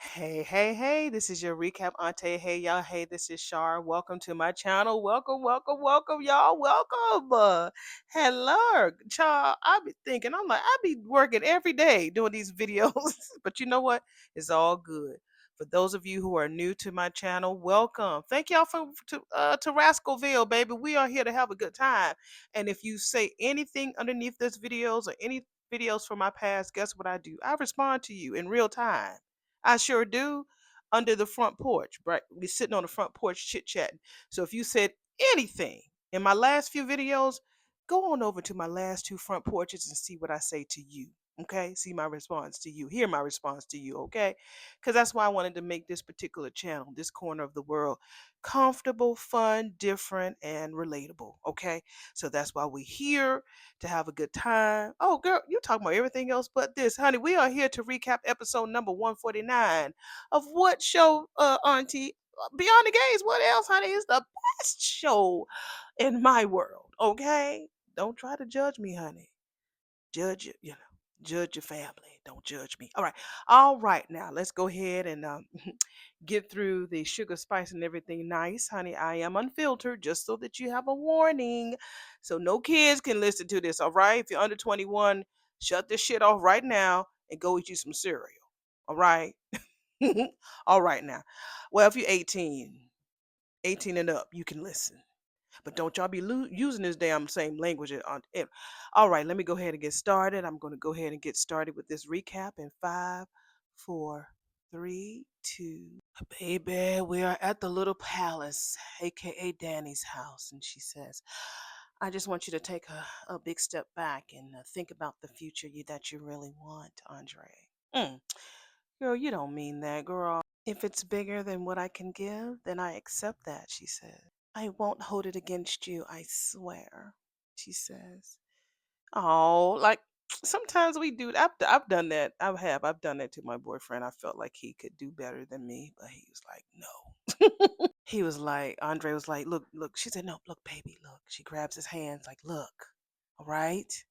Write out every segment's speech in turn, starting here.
Hey, hey, hey, this is your recap auntie. Hey, y'all. Hey, this is Shar. Welcome to my channel. Welcome, welcome, welcome, y'all. Welcome. Hello, child. I be thinking, I'm like, I be working every day doing these videos, but you know what? It's all good. For those of you who are new to my channel, welcome. Thank y'all to Rascalville, baby. We are here to have a good time. And if you say anything underneath this videos or any videos from my past, guess what I do? I respond to you in real time. I sure do. Under the front porch, right? We sitting on the front porch chit chatting. So if you said anything in my last few videos, go on over to my last two front porches and see what I say to you. Okay, see my response to you, hear my response to you, okay? Because that's why I wanted to make this particular channel, this corner of the world, comfortable, fun, different, and relatable, okay? So that's why we're here to have a good time. Oh, girl, you talking about everything else but this, honey. We are here to recap episode number 149 of what show, Auntie? Beyond the Gaze. What else, honey? Is the best show in my world. Okay, don't try to judge me, honey. Judge it, judge your family. Don't judge me. All right. Now let's go ahead and get through the sugar, spice, and everything nice, honey. I am unfiltered, just so that you have a warning, so no kids can listen to this. All right. If you're under 21, shut this shit off right now and go eat you some cereal. All right. All right now. Well, if you're 18 and up, you can listen. But don't y'all be using this damn same language. All right, let me go ahead and get started. I'm going to go ahead and get started with this recap in five, four, three, two. Baby, we are at the little palace, aka Danny's house. And she says, I just want you to take a big step back and think about the future that you really want, Andre. Mm. Girl, you don't mean that, girl. If it's bigger than what I can give, then I accept that, she said. I won't hold it against you, I swear, she says. Oh, like sometimes we do. I've done that. I've done that to my boyfriend. I felt like he could do better than me, but he was like, no. He was like, Andre was like, look, look. She said, no, look, baby, look. She grabs his hands, like, look, all right.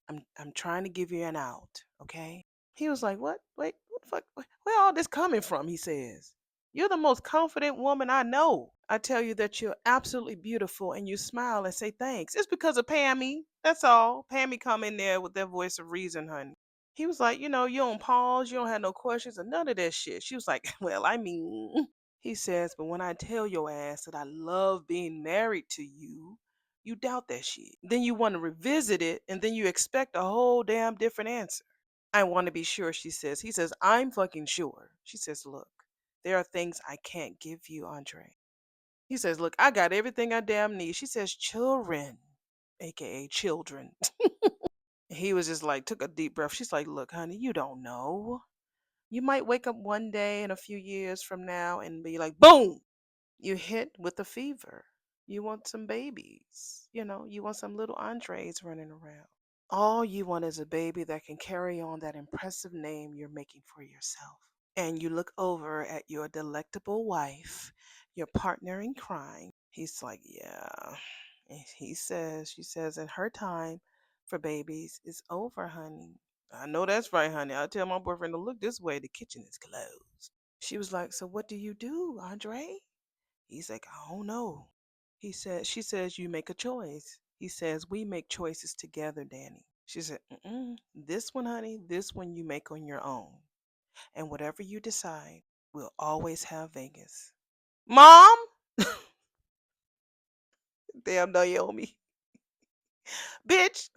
I'm trying to give you an out, okay? He was like, what? Wait, what the fuck? Where all this coming from? He says, you're the most confident woman I know. I tell you that you're absolutely beautiful and you smile and say thanks. It's because of Pammy. That's all. Pammy come in there with that voice of reason, honey. He was like, you don't pause, you don't have no questions or none of that shit. She was like, well, I mean, he says, but when I tell your ass that I love being married to you, you doubt that shit. Then you want to revisit it and then you expect a whole damn different answer. I want to be sure, she says. He says, I'm fucking sure. She says, look, there are things I can't give you, Andre. He says, look, I got everything I damn need. She says, children, aka children. He was just like, took a deep breath. She's like, look, honey, you don't know. You might wake up one day in a few years from now and be like, boom, you hit with a fever. You want some babies. You want some little Andres running around. All you want is a baby that can carry on that impressive name you're making for yourself. And you look over at your delectable wife, your partner in crime. He's like, yeah. And she says, in her time for babies is over, honey. I know that's right, honey. I tell my boyfriend to look this way. The kitchen is closed. She was like, so what do you do, Andre? He's like, I don't know. She says, you make a choice. He says, we make choices together, Danny. She said, this one, honey, this one you make on your own. And whatever you decide, we'll always have Vegas. Mom? Damn, Naomi. Bitch,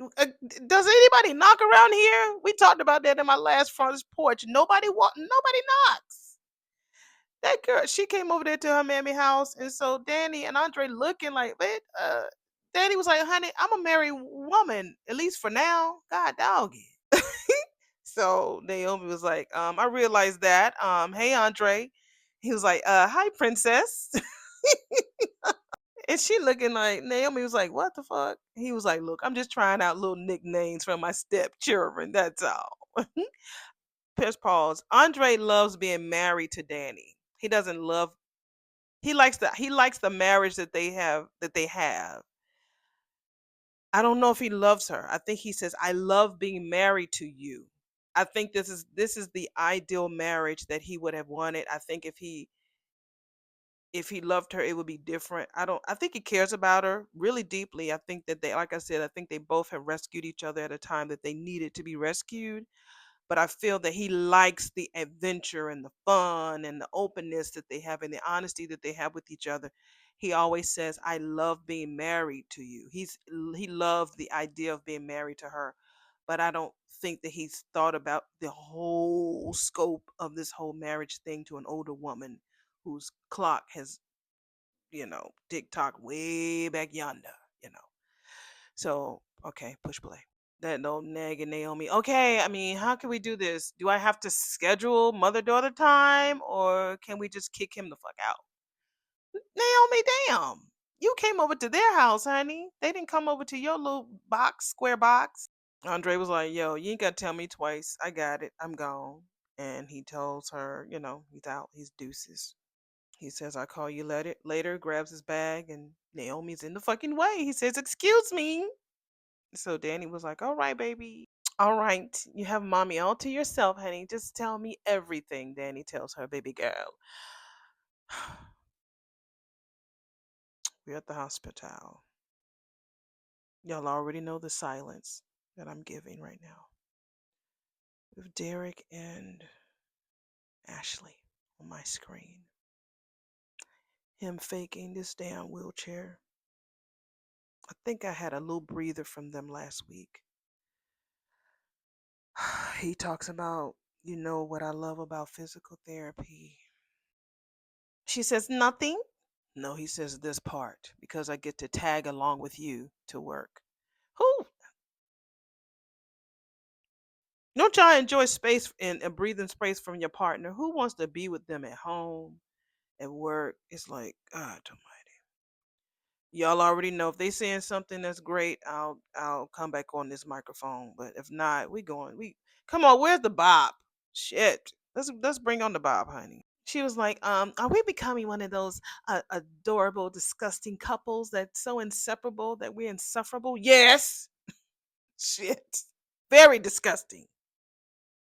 does anybody knock around here? We talked about that in my last front porch. Nobody knocks. That girl, she came over there to her mammy house, and so Danny and Andre looking like, Danny was like, honey, I'm a married woman, at least for now. God doggy. So Naomi was like, I realized that. Hey Andre. He was like, hi, princess. And she looking like Naomi was like, what the fuck? He was like, look, I'm just trying out little nicknames for my stepchildren. That's all. Press pause. Andre loves being married to Danny. He doesn't love he likes the marriage that they have. I don't know if he loves her. I think he says, I love being married to you. I think this is the ideal marriage that he would have wanted. I think if he loved her, it would be different. I think he cares about her really deeply. I think that they, like I said, I think they both have rescued each other at a time that they needed to be rescued. But I feel that he likes the adventure and the fun and the openness that they have and the honesty that they have with each other. He always says, "I love being married to you." He loved the idea of being married to her, but I don't think that he's thought about the whole scope of this whole marriage thing to an older woman whose clock has, tick-tock way back yonder, you know. So, okay, push play. That old nagging Naomi. Okay, I mean, how can we do this? Do I have to schedule mother daughter time or can we just kick him the fuck out? Naomi, damn. You came over to their house, honey. They didn't come over to your little box, square box. Andre was like, yo, you ain't got to tell me twice. I got it. I'm gone. And he tells her, he's out. He's deuces. He says, I'll call you later, grabs his bag, and Naomi's in the fucking way. He says, excuse me. So Danny was like, all right, baby. All right. You have mommy all to yourself, honey. Just tell me everything, Danny tells her baby girl. We're at the hospital. Y'all already know the silence that I'm giving right now. With Derek and Ashley on my screen. Him faking this damn wheelchair. I think I had a little breather from them last week. He talks about, what I love about physical therapy. She says, nothing. No, he says this part because I get to tag along with you to work. Who? Don't y'all enjoy space and breathing space from your partner? Who wants to be with them at home, at work? It's like, God almighty. Y'all already know if they saying something that's great, I'll come back on this microphone. But if not, we come on, where's the Bob? Shit. Let's bring on the Bob, honey. She was like, are we becoming one of those adorable, disgusting couples that's so inseparable that we're insufferable? Yes. Shit. Very disgusting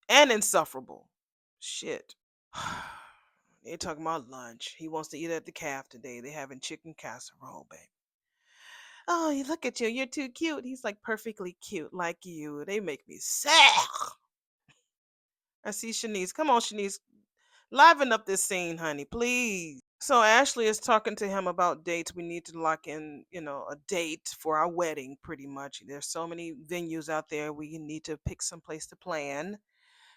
and insufferable. Shit. They're talking about lunch. He wants to eat at the calf today. They're having chicken casserole, babe. Oh, you look at you. You're too cute. He's like perfectly cute, like you. They make me sad. I see Shanice. Come on, Shanice. Liven up this scene, honey, please. So Ashley is talking to him about dates. We need to lock in, a date for our wedding, pretty much. There's so many venues out there. We need to pick some place to plan.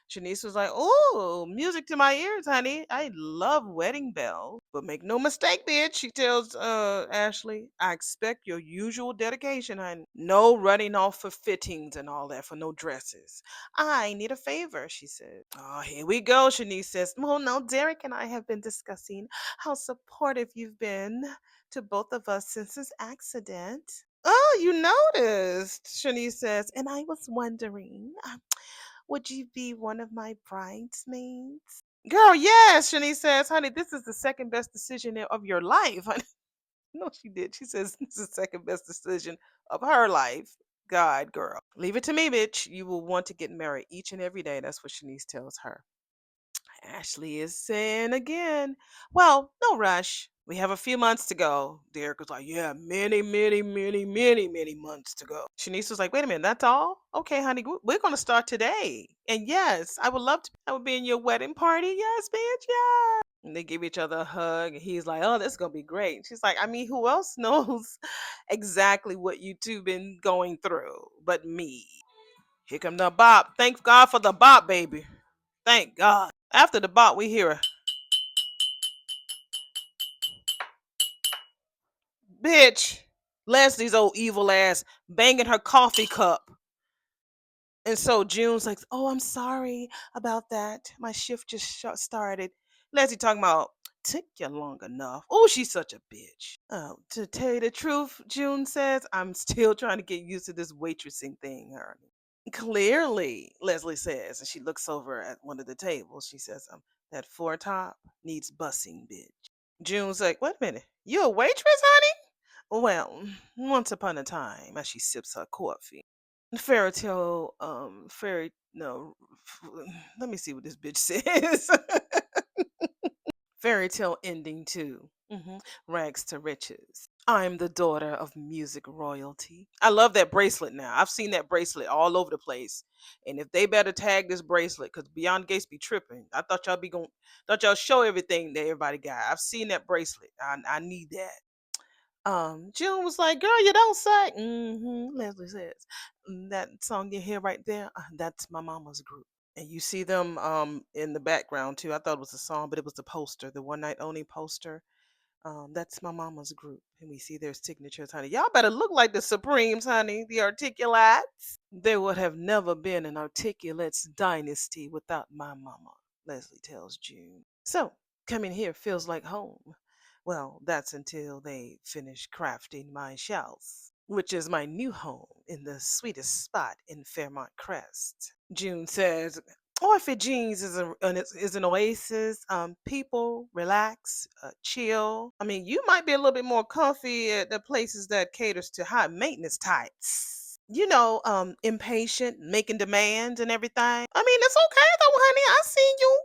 Shanice was like, "Oh, music to my ears, honey. I love wedding bells." But make no mistake, bitch, she tells Ashley, "I expect your usual dedication, honey. No running off for fittings and all that for no dresses. I need a favor," she said. Oh, here we go, Shanice says. Well, now Derek and I have been discussing how supportive you've been to both of us since this accident. Oh, you noticed, Shanice says. And I was wondering, would you be one of my bridesmaids? Girl, yes, Shanice says. Honey, this is the second best decision of your life. Honey. No, she did. She says this is the second best decision of her life. God, girl. Leave it to me, bitch. You will want to get married each and every day. That's what Shanice tells her. Ashley is saying again, well, no rush. We have a few months to go. Derek was like, yeah, many, many, many, many, many months to go. Shanice was like, wait a minute, that's all? Okay, honey, we're going to start today. And yes, I would be in your wedding party. Yes, bitch, yeah. And they give each other a hug. And he's like, oh, this is going to be great. And she's like, I mean, who else knows exactly what you two been going through but me? Here come the bop. Thank God for the bop, baby. Thank God. After the bop, we hear a bitch. Leslie's old evil ass banging her coffee cup. And so June's like, oh, I'm sorry about that. My shift just started. Leslie talking about, took you long enough. Oh, she's such a bitch. Oh, to tell you the truth, June says, I'm still trying to get used to this waitressing thing, honey. Clearly, Leslie says, and she looks over at one of the tables. She says, that four top needs bussing, bitch. June's like, wait a minute, you a waitress, honey? Well, once upon a time, as she sips her coffee. Fairy tale, fairy no. Let me see what this bitch says. Fairy tale ending too. Rags to riches. I'm the daughter of music royalty. I love that bracelet now. I've seen that bracelet all over the place. And if they better tag this bracelet, because Beyond Gates be tripping. I thought y'all be going thought y'all show everything that everybody got. I've seen that bracelet. I need that. June was like, girl, you don't say. Leslie says. That song you hear right there, that's my mama's group. And you see them in the background too. I thought it was a song, but it was the poster, the one night only poster. That's my mama's group. And we see their signatures, honey. Y'all better look like the Supremes, honey, the Articulates. There would have never been an Articulates dynasty without my mama, Leslie tells June. So, coming here feels like home. Well, that's until they finish crafting my shells, which is my new home in the sweetest spot in Fairmont Crest. June says, Orphan Jeans is an oasis. People relax, chill. I mean, you might be a little bit more comfy at the places that caters to high maintenance types. Impatient, making demands and everything. I mean, it's okay though, honey. I seen you.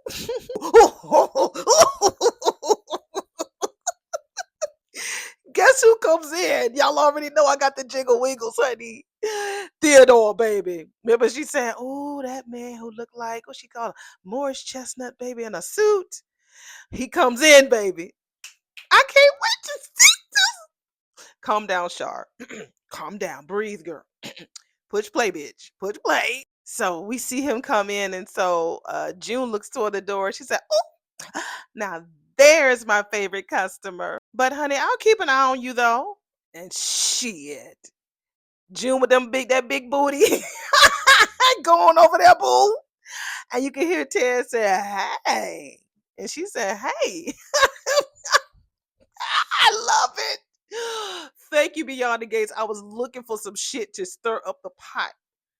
Guess who comes in? Y'all already know I got the jiggle wiggles, honey. Theodore, baby. Remember she said, oh, that man who looked like, what she called Morris Chestnut, baby, in a suit. He comes in, baby. I can't wait to see this. Calm down, Shar. Calm down. Breathe, girl. Push play, bitch. Push play. So we see him come in, and so June looks toward the door. She said, oh, now there's my favorite customer. But honey, I'll keep an eye on you though. And shit. June with that big booty going over there, boo. And you can hear Ted say, hey. And she said, hey. I love it. Thank you, Beyond the Gates. I was looking for some shit to stir up the pot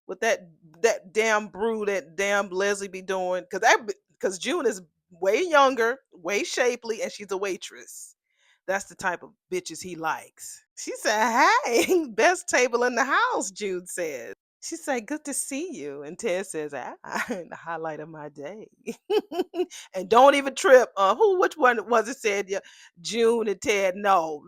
with that damn brew that damn Leslie be doing. Cause June is way younger, way shapely, and she's a waitress. That's the type of bitches he likes. She said, hey, best table in the house, Jude said. She said, good to see you. And Ted says, the highlight of my day. And don't even trip. Which one was it said? Yeah, June and Ted, no.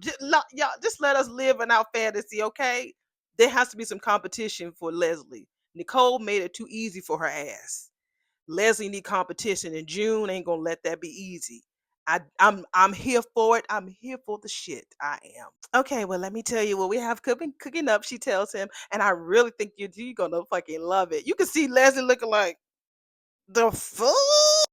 Y'all, just let us live in our fantasy, okay? There has to be some competition for Leslie. Nicole made it too easy for her ass. Leslie need competition, and June ain't gonna let that be easy. I'm here for it. I'm here for the shit. I am. Okay, well, let me tell you what we have cooking up, she tells him. And I really think you're gonna fucking love it. You can see Leslie looking like the fool.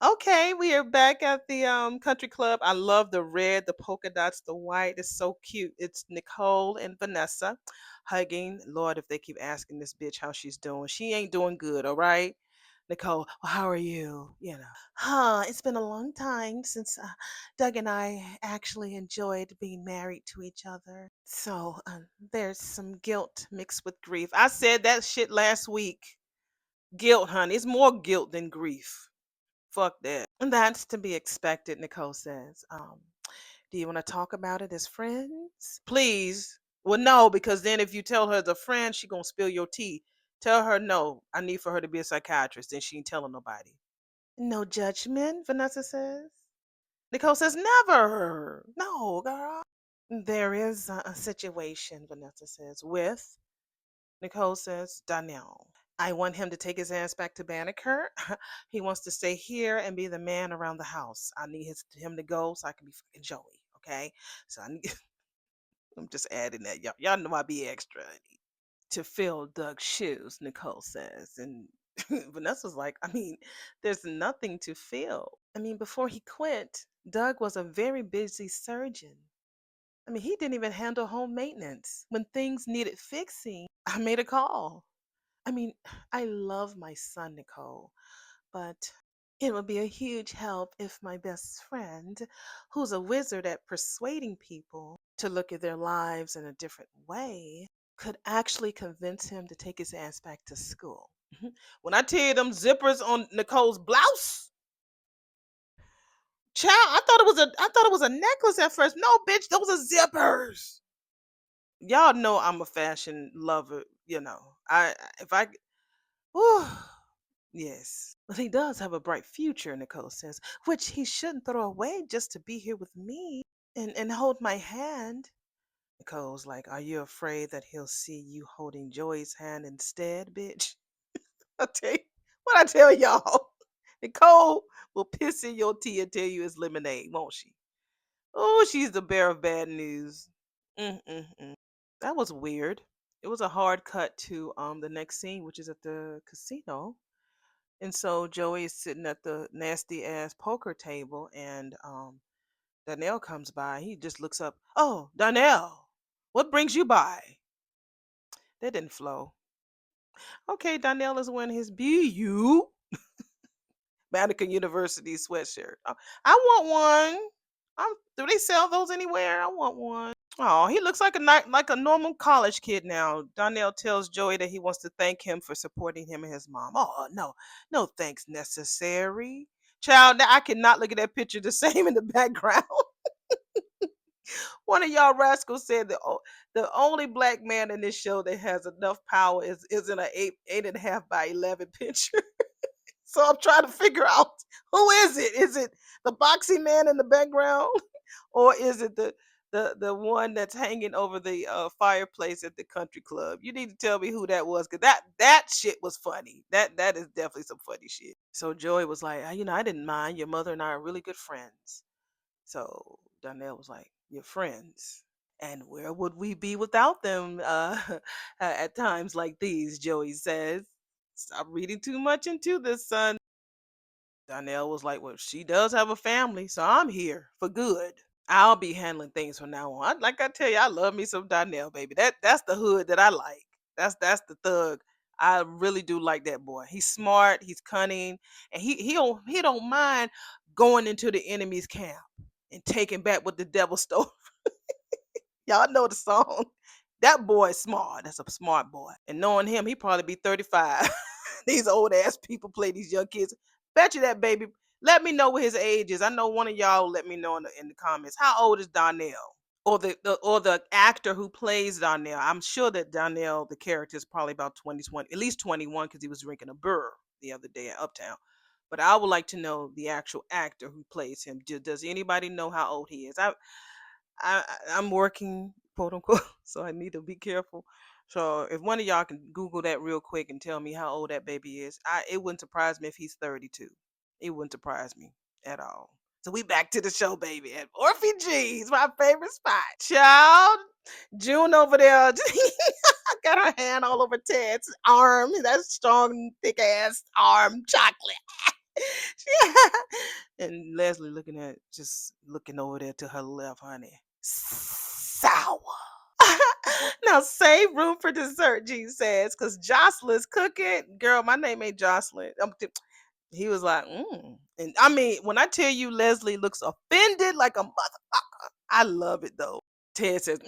Okay, we are back at the country club. I love the red, the polka dots, the white. It's so cute. It's Nicole and Vanessa hugging. Lord, if they keep asking this bitch how she's doing, she ain't doing good, all right? Nicole, well, how are you? It's been a long time since Doug and I actually enjoyed being married to each other. So there's some guilt mixed with grief. I said that shit last week. Guilt, honey. It's more guilt than grief. Fuck that. And that's to be expected, Nicole says. Do you want to talk about it as friends? Please. Well, no, because then if you tell her as a friend, she gonna spill your tea. Tell her no. I need for her to be a psychiatrist, and she ain't telling nobody. No judgment, Vanessa says. Nicole says, never. No, girl. There is a situation, Vanessa says, with, Nicole says, Danielle. I want him to take his ass back to Banneker. He wants to stay here and be the man around the house. I need him to go so I can be fucking Joey. Okay? So I need, I'm just adding that. Y'all know I be extra. To fill Doug's shoes, Nicole says. And Vanessa's like, I mean, there's nothing to fill. I mean, before he quit, Doug was a very busy surgeon. I mean, he didn't even handle home maintenance. When things needed fixing, I made a call. I mean, I love my son, Nicole, but it would be a huge help if my best friend, who's a wizard at persuading people to look at their lives in a different way, could actually convince him to take his ass back to school. When I tell you them zippers on Nicole's blouse, child, I thought it was a necklace at first. No, bitch, those are zippers. Y'all know I'm a fashion lover, If I, whew, yes. But he does have a bright future, Nicole says, which he shouldn't throw away just to be here with me and hold my hand. Nicole's like, are you afraid that he'll see you holding Joey's hand instead, bitch? I tell you, what I tell y'all, Nicole will piss in your tea and tell you it's lemonade, won't she? Oh, she's the bearer of bad news. Mm-mm-mm. That was weird. It was a hard cut to the next scene, which is at the casino. And so Joey is sitting at the nasty ass poker table, and Donnell comes by. He just looks up. Oh, Donnell, what brings you by? That didn't flow. Okay, Donnell is wearing his BU Manica University sweatshirt. I want one. Do they sell those anywhere? I want one. Oh, he looks like like a normal college kid now. Donnell tells Joey that he wants to thank him for supporting him and his mom. Oh no, no thanks necessary. Child, now I cannot look at that picture the same in the background. One of y'all rascals said that the only black man in this show that has enough power is in a 8.5 by 11 picture. So I'm trying to figure out, who is it? Is it the boxing man in the background, or is it the one that's hanging over the fireplace at the country club? You need to tell me who that was, because that shit was funny. That is definitely some funny shit. So Joey was like, I didn't mind. Your mother and I are really good friends. So Donnell was like, your friends. And where would we be without them at times like these, Joey says. Stop reading too much into this, son. Donnell was like, well, she does have a family, so I'm here for good. I'll be handling things from now on. Like I tell you, I love me some Donnell, baby. That's the hood that I like. That's the thug. I really do like that boy. He's smart, he's cunning, and he don't mind going into the enemy's camp and taking back what the devil stole. Y'all know the song. That boy is smart. That's a smart boy. And knowing him, he probably be 35. These old ass people play these young kids. Bet you that, baby. Let me know what his age is. I know one of y'all will let me know in the comments. How old is Donnell? Or the actor who plays Donnell. I'm sure that Donnell, the character, is probably about 20, at least 21, because he was drinking a burr the other day at Uptown. But I would like to know the actual actor who plays him. Does anybody know how old he is? I'm working, quote unquote, so I need to be careful. So if one of y'all can Google that real quick and tell me how old that baby is, it wouldn't surprise me if he's 32. It wouldn't surprise me at all. So we back to the show, baby, at Orphy G's, my favorite spot. Child, June over there got her hand all over Ted's arm. That strong, thick ass arm, chocolate. And Leslie just looking over there to her left, honey. Sour. Now save room for dessert, Gene says, because Jocelyn's cooking. Girl, my name ain't Jocelyn. He was like, And I mean, when I tell you Leslie looks offended like a motherfucker, I love it though. Ted says,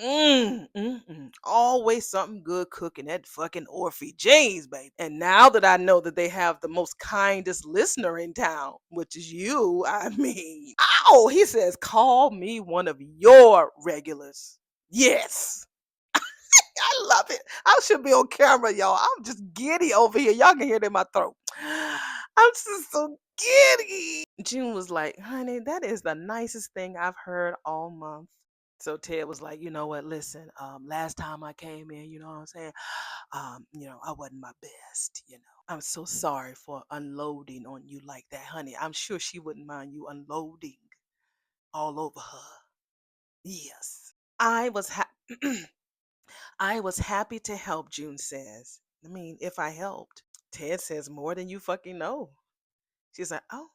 always something good cooking at fucking Orphy James, baby. And now that I know that they have the most kindest listener in town, which is you, I mean, ow, he says, call me one of your regulars. Yes. I love it. I should be on camera, y'all. I'm just giddy over here. Y'all can hear it in my throat. I'm just so giddy. June was like, honey, that is the nicest thing I've heard all month. So Ted was like, you know what, listen, last time I came in, you know what I'm saying? I wasn't my best, I'm so sorry for unloading on you like that, honey. I'm sure she wouldn't mind you unloading all over her. Yes. I was happy to help, June says. I mean, if I helped. Ted says more than you fucking know. She's like, oh,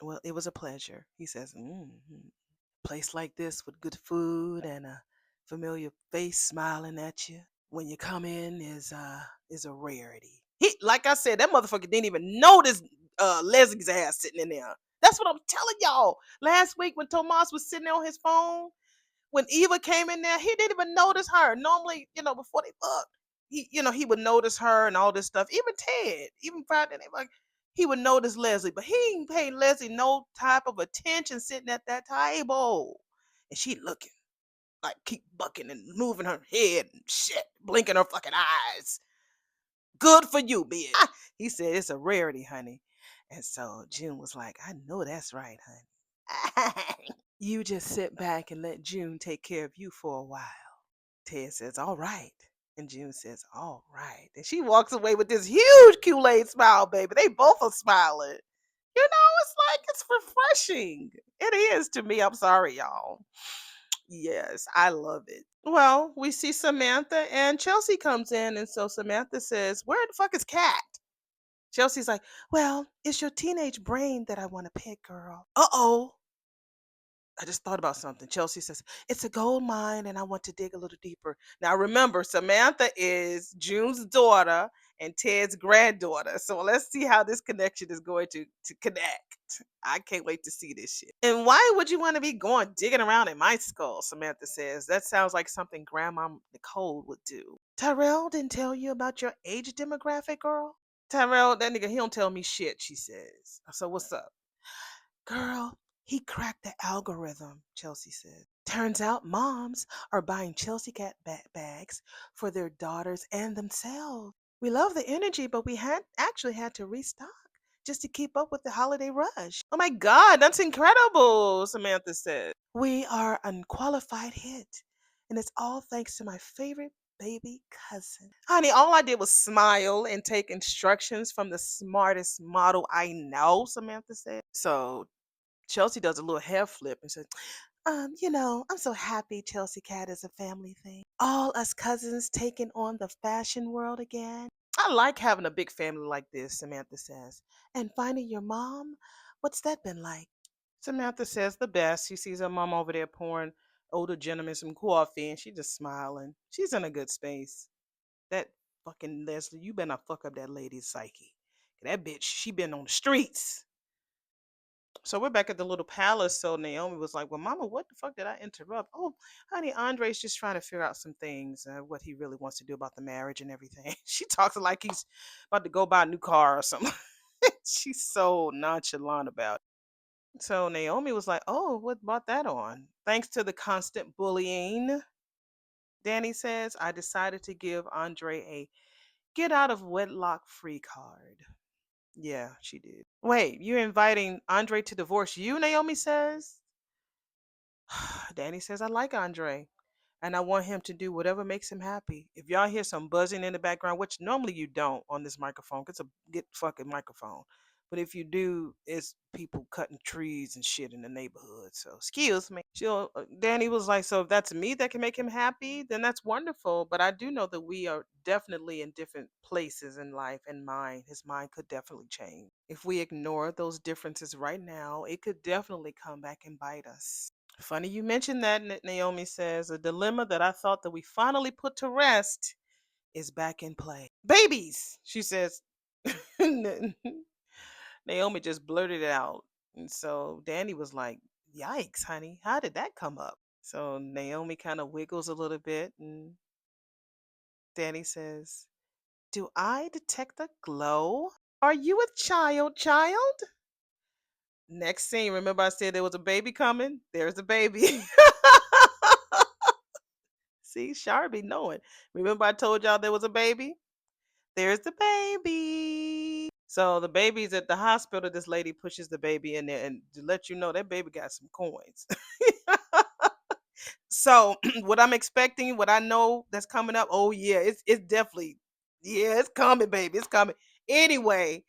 well, it was a pleasure. He says, place like this with good food and a familiar face smiling at you when you come in is a rarity. He, like I said, that motherfucker didn't even notice Leslie's ass sitting in there. That's what I'm telling y'all. Last week when Tomas was sitting there on his phone, when Eva came in there, he didn't even notice her. Normally, before they fucked, he would notice her and all this stuff. Even Ted, even Friday night, like he would notice Leslie, but he ain't pay Leslie no type of attention sitting at that table. And she looking like keep bucking and moving her head and shit, blinking her fucking eyes. Good for you, bitch. He said it's a rarity, honey. And so June was like, I know that's right, honey. You just sit back and let June take care of you for a while. Ted says, all right. And June says, all right. And she walks away with this huge Kool-Aid smile, baby. They both are smiling. You know, it's like it's refreshing. It is to me. I'm sorry, y'all. Yes, I love it. Well, we see Samantha and Chelsea comes in, and so Samantha says, where the fuck is Cat? Chelsea's like, well, it's your teenage brain that I want to pick, girl. Uh-oh. I just thought about something. Chelsea says, it's a gold mine and I want to dig a little deeper. Now remember, Samantha is June's daughter and Ted's granddaughter. So let's see how this connection is going to connect. I can't wait to see this shit. And why would you want to be going digging around in my skull? Samantha says. That sounds like something Grandma Nicole would do. Tyrell didn't tell you about your age demographic, girl? Tyrell, that nigga, he don't tell me shit, she says. So what's up? Girl, he cracked the algorithm, Chelsea said. Turns out moms are buying Chelsea Cat bags for their daughters and themselves. We love the energy, but we had actually had to restock just to keep up with the holiday rush. Oh my God, that's incredible, Samantha said. We are an unqualified hit, and it's all thanks to my favorite baby cousin. Honey, all I did was smile and take instructions from the smartest model I know, Samantha said. So Chelsea does a little hair flip and says, I'm so happy Chelsea Cat is a family thing. All us cousins taking on the fashion world again. I like having a big family like this, Samantha says. And finding your mom? What's that been like? Samantha says the best. She sees her mom over there pouring older gentlemen some coffee and she just smiling. She's in a good space. That fucking Leslie, you better not fuck up that lady's psyche. That bitch, she been on the streets. So we're back at the little palace. So Naomi was like, well, Mama, what the fuck did I interrupt? Oh, honey, Andre's just trying to figure out some things, what he really wants to do about the marriage and everything. She talks like he's about to go buy a new car or something. She's so nonchalant about it. So Naomi was like, oh, what brought that on? Thanks to the constant bullying, Danny says, I decided to give Andre a get out of wedlock free card. Yeah, she did. Wait, you're inviting Andre to divorce you, Naomi says? Danny says, I like Andre and I want him to do whatever makes him happy. If y'all hear some buzzing in the background, which normally you don't on this microphone, 'cause it's a get fucking microphone. But if you do, it's people cutting trees and shit in the neighborhood. So excuse me. Danny was like, so if that's me that can make him happy, then that's wonderful. But I do know that we are definitely in different places in life and mind. His mind could definitely change. If we ignore those differences right now, it could definitely come back and bite us. Funny you mentioned that, Naomi says. A dilemma that I thought that we finally put to rest is back in play. Babies, she says. Naomi just blurted it out. And so Danny was like, yikes, honey, how did that come up? So Naomi kind of wiggles a little bit and Danny says, do I detect a glow? Are you a child? Next scene, remember I said there was a baby coming? There's a baby. See, Sharby knowing. Remember I told y'all there was a baby? There's the baby. So the baby's at the hospital. This lady pushes the baby in there, and to let you know, that baby got some coins. So what I'm expecting, what I know that's coming up, oh yeah, it's definitely, yeah, it's coming, baby. It's coming. Anyway, did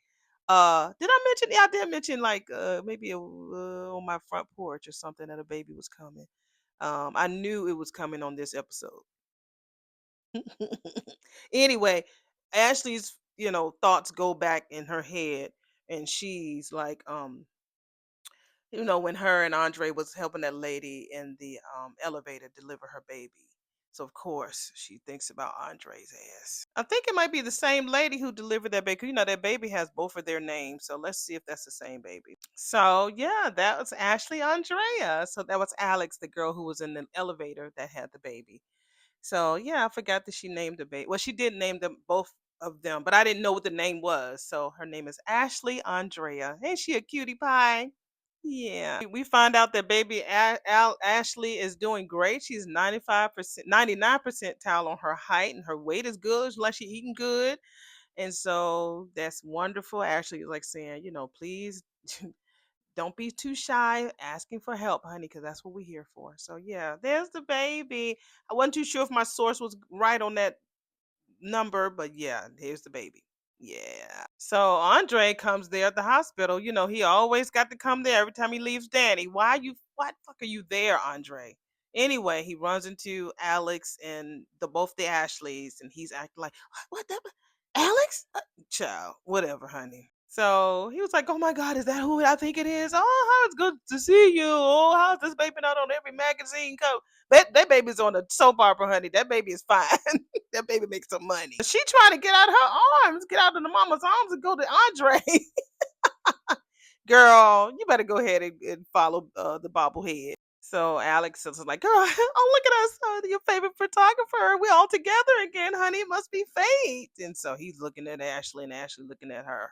I mention, yeah, I did mention like maybe on my front porch or something that a baby was coming. I knew it was coming on this episode. Anyway, Ashley's, thoughts go back in her head and she's like, when her and Andre was helping that lady in the elevator deliver her baby. So of course she thinks about Andre's ass. I think it might be the same lady who delivered that baby. That baby has both of their names. So let's see if that's the same baby. So yeah, that was Ashley Andrea. So that was Alex, the girl who was in the elevator that had the baby. So yeah, I forgot that she named the baby. Well, she did name them both of them, but I didn't know what the name was. So her name is Ashley Andrea. Ain't she a cutie pie? Yeah. We find out that baby Ashley is doing great. She's 95%, 99 percentile on her height, and her weight is good. It's like she eating good. And so that's wonderful. Ashley is like saying, please don't be too shy asking for help, honey, because that's what we're here for. So yeah, there's the baby. I wasn't too sure if my source was right on that number, but yeah, here's the baby. Yeah. So Andre comes there at the hospital. He always got to come there every time he leaves Danny. Why the fuck are you there, Andre? Anyway, he runs into Alex and both the Ashleys, and he's acting like, what the Alex? Child, whatever, honey. So he was like, "Oh my God, is that who I think it is? Oh, how it's good to see you. Oh, how's this baby not on every magazine cover? That baby's on a soap opera, honey. That baby is fine. That baby makes some money. She trying to get out of her arms, get out of the mama's arms, and go to Andre. Girl, you better go ahead and follow the bobblehead." So Alex is like, "Girl, oh look at us, your favorite photographer. We're all together again, honey. It must be fate." And so he's looking at Ashley, and Ashley looking at her.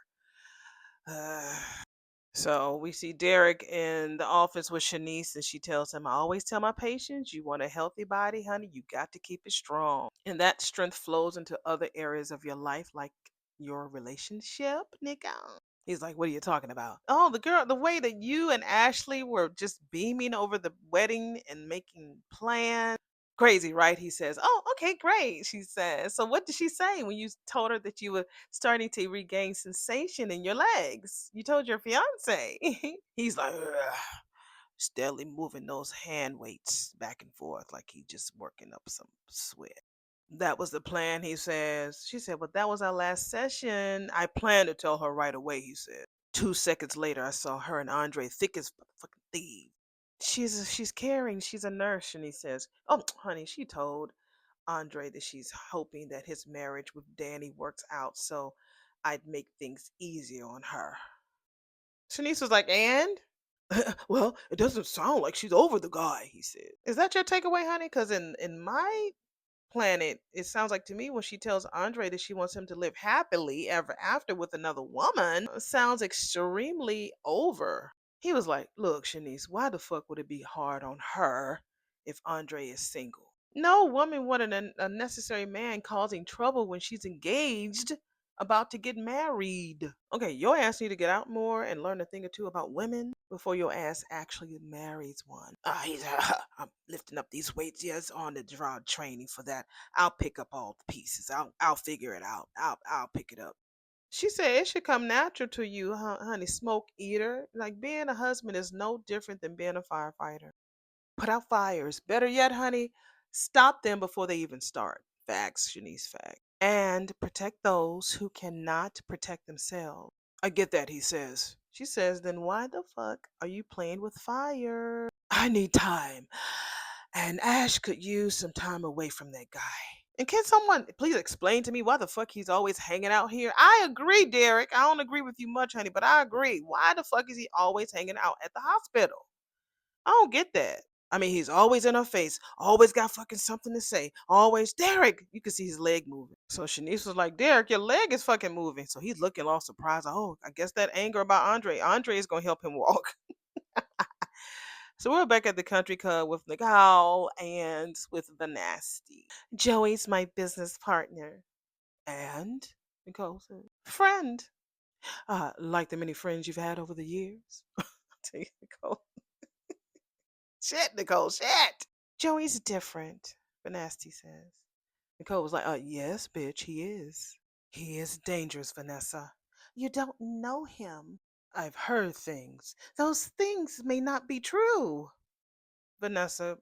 So we see Derek in the office with Shanice, and she tells him, "I always tell my patients, you want a healthy body, honey, you got to keep it strong. And that strength flows into other areas of your life, like your relationship, nigga." He's like, "What are you talking about?" "Oh, the way that you and Ashley were just beaming over the wedding and making plans. Crazy, right?" He says. "Oh, okay, great." She says. "So what did she say when you told her that you were starting to regain sensation in your legs? You told your fiance." He's like, "Ugh," steadily moving those hand weights back and forth like he just working up some sweat. "That was the plan," he says. She said, "But that was our last session. I planned to tell her right away," he said. 2 seconds later, I saw her and Andre thick as fucking thieves. She's caring. She's a nurse," and he says, "Oh, honey, she told Andre that she's hoping that his marriage with Danny works out so I'd make things easier on her." Shanice was like, "And?" "Well, it doesn't sound like she's over the guy," he said. Is that your takeaway, honey? Because in my planet, it sounds like to me when she tells Andre that she wants him to live happily ever after with another woman, sounds extremely over. He was like, "Look, Shanice, why the fuck would it be hard on her if Andre is single? No woman wanted an unnecessary man causing trouble when she's engaged, about to get married. Okay, your ass need to get out more and learn a thing or two about women before your ass actually marries one." I'm lifting up these weights. Yes, on the draw training for that. I'll pick up all the pieces. I'll figure it out. I'll pick it up." She said, "It should come natural to you, honey, smoke eater. Like being a husband is no different than being a firefighter. Put out fires. Better yet, honey, stop them before they even start." Facts, Shanice, fact. "And protect those who cannot protect themselves." "I get that," he says. She says, "Then why the fuck are you playing with fire?" "I need time. And Ash could use some time away from that guy. And can someone please explain to me why the fuck he's always hanging out here?" "I agree, Derek. I don't agree with you much, honey, but I agree. Why the fuck is he always hanging out at the hospital? I don't get that. I mean, he's always in her face, always got fucking something to say. Always, Derek." You can see his leg moving. So Shanice was like, "Derek, your leg is fucking moving." So he's looking all surprised. Oh, I guess that anger about Andre. Andre is gonna help him walk. So we're back at the country club with Nicole and with the nasty. "Joey's my business partner." "And?" Nicole said, "Friend." "Like the many friends you've had over the years?" Tell you, Nicole. Shit, Nicole, shit. "Joey's different," Vanessa says. Nicole was like, yes, bitch, he is. He is dangerous, Vanessa. You don't know him. I've heard things. Those things may not be true." Vanessa,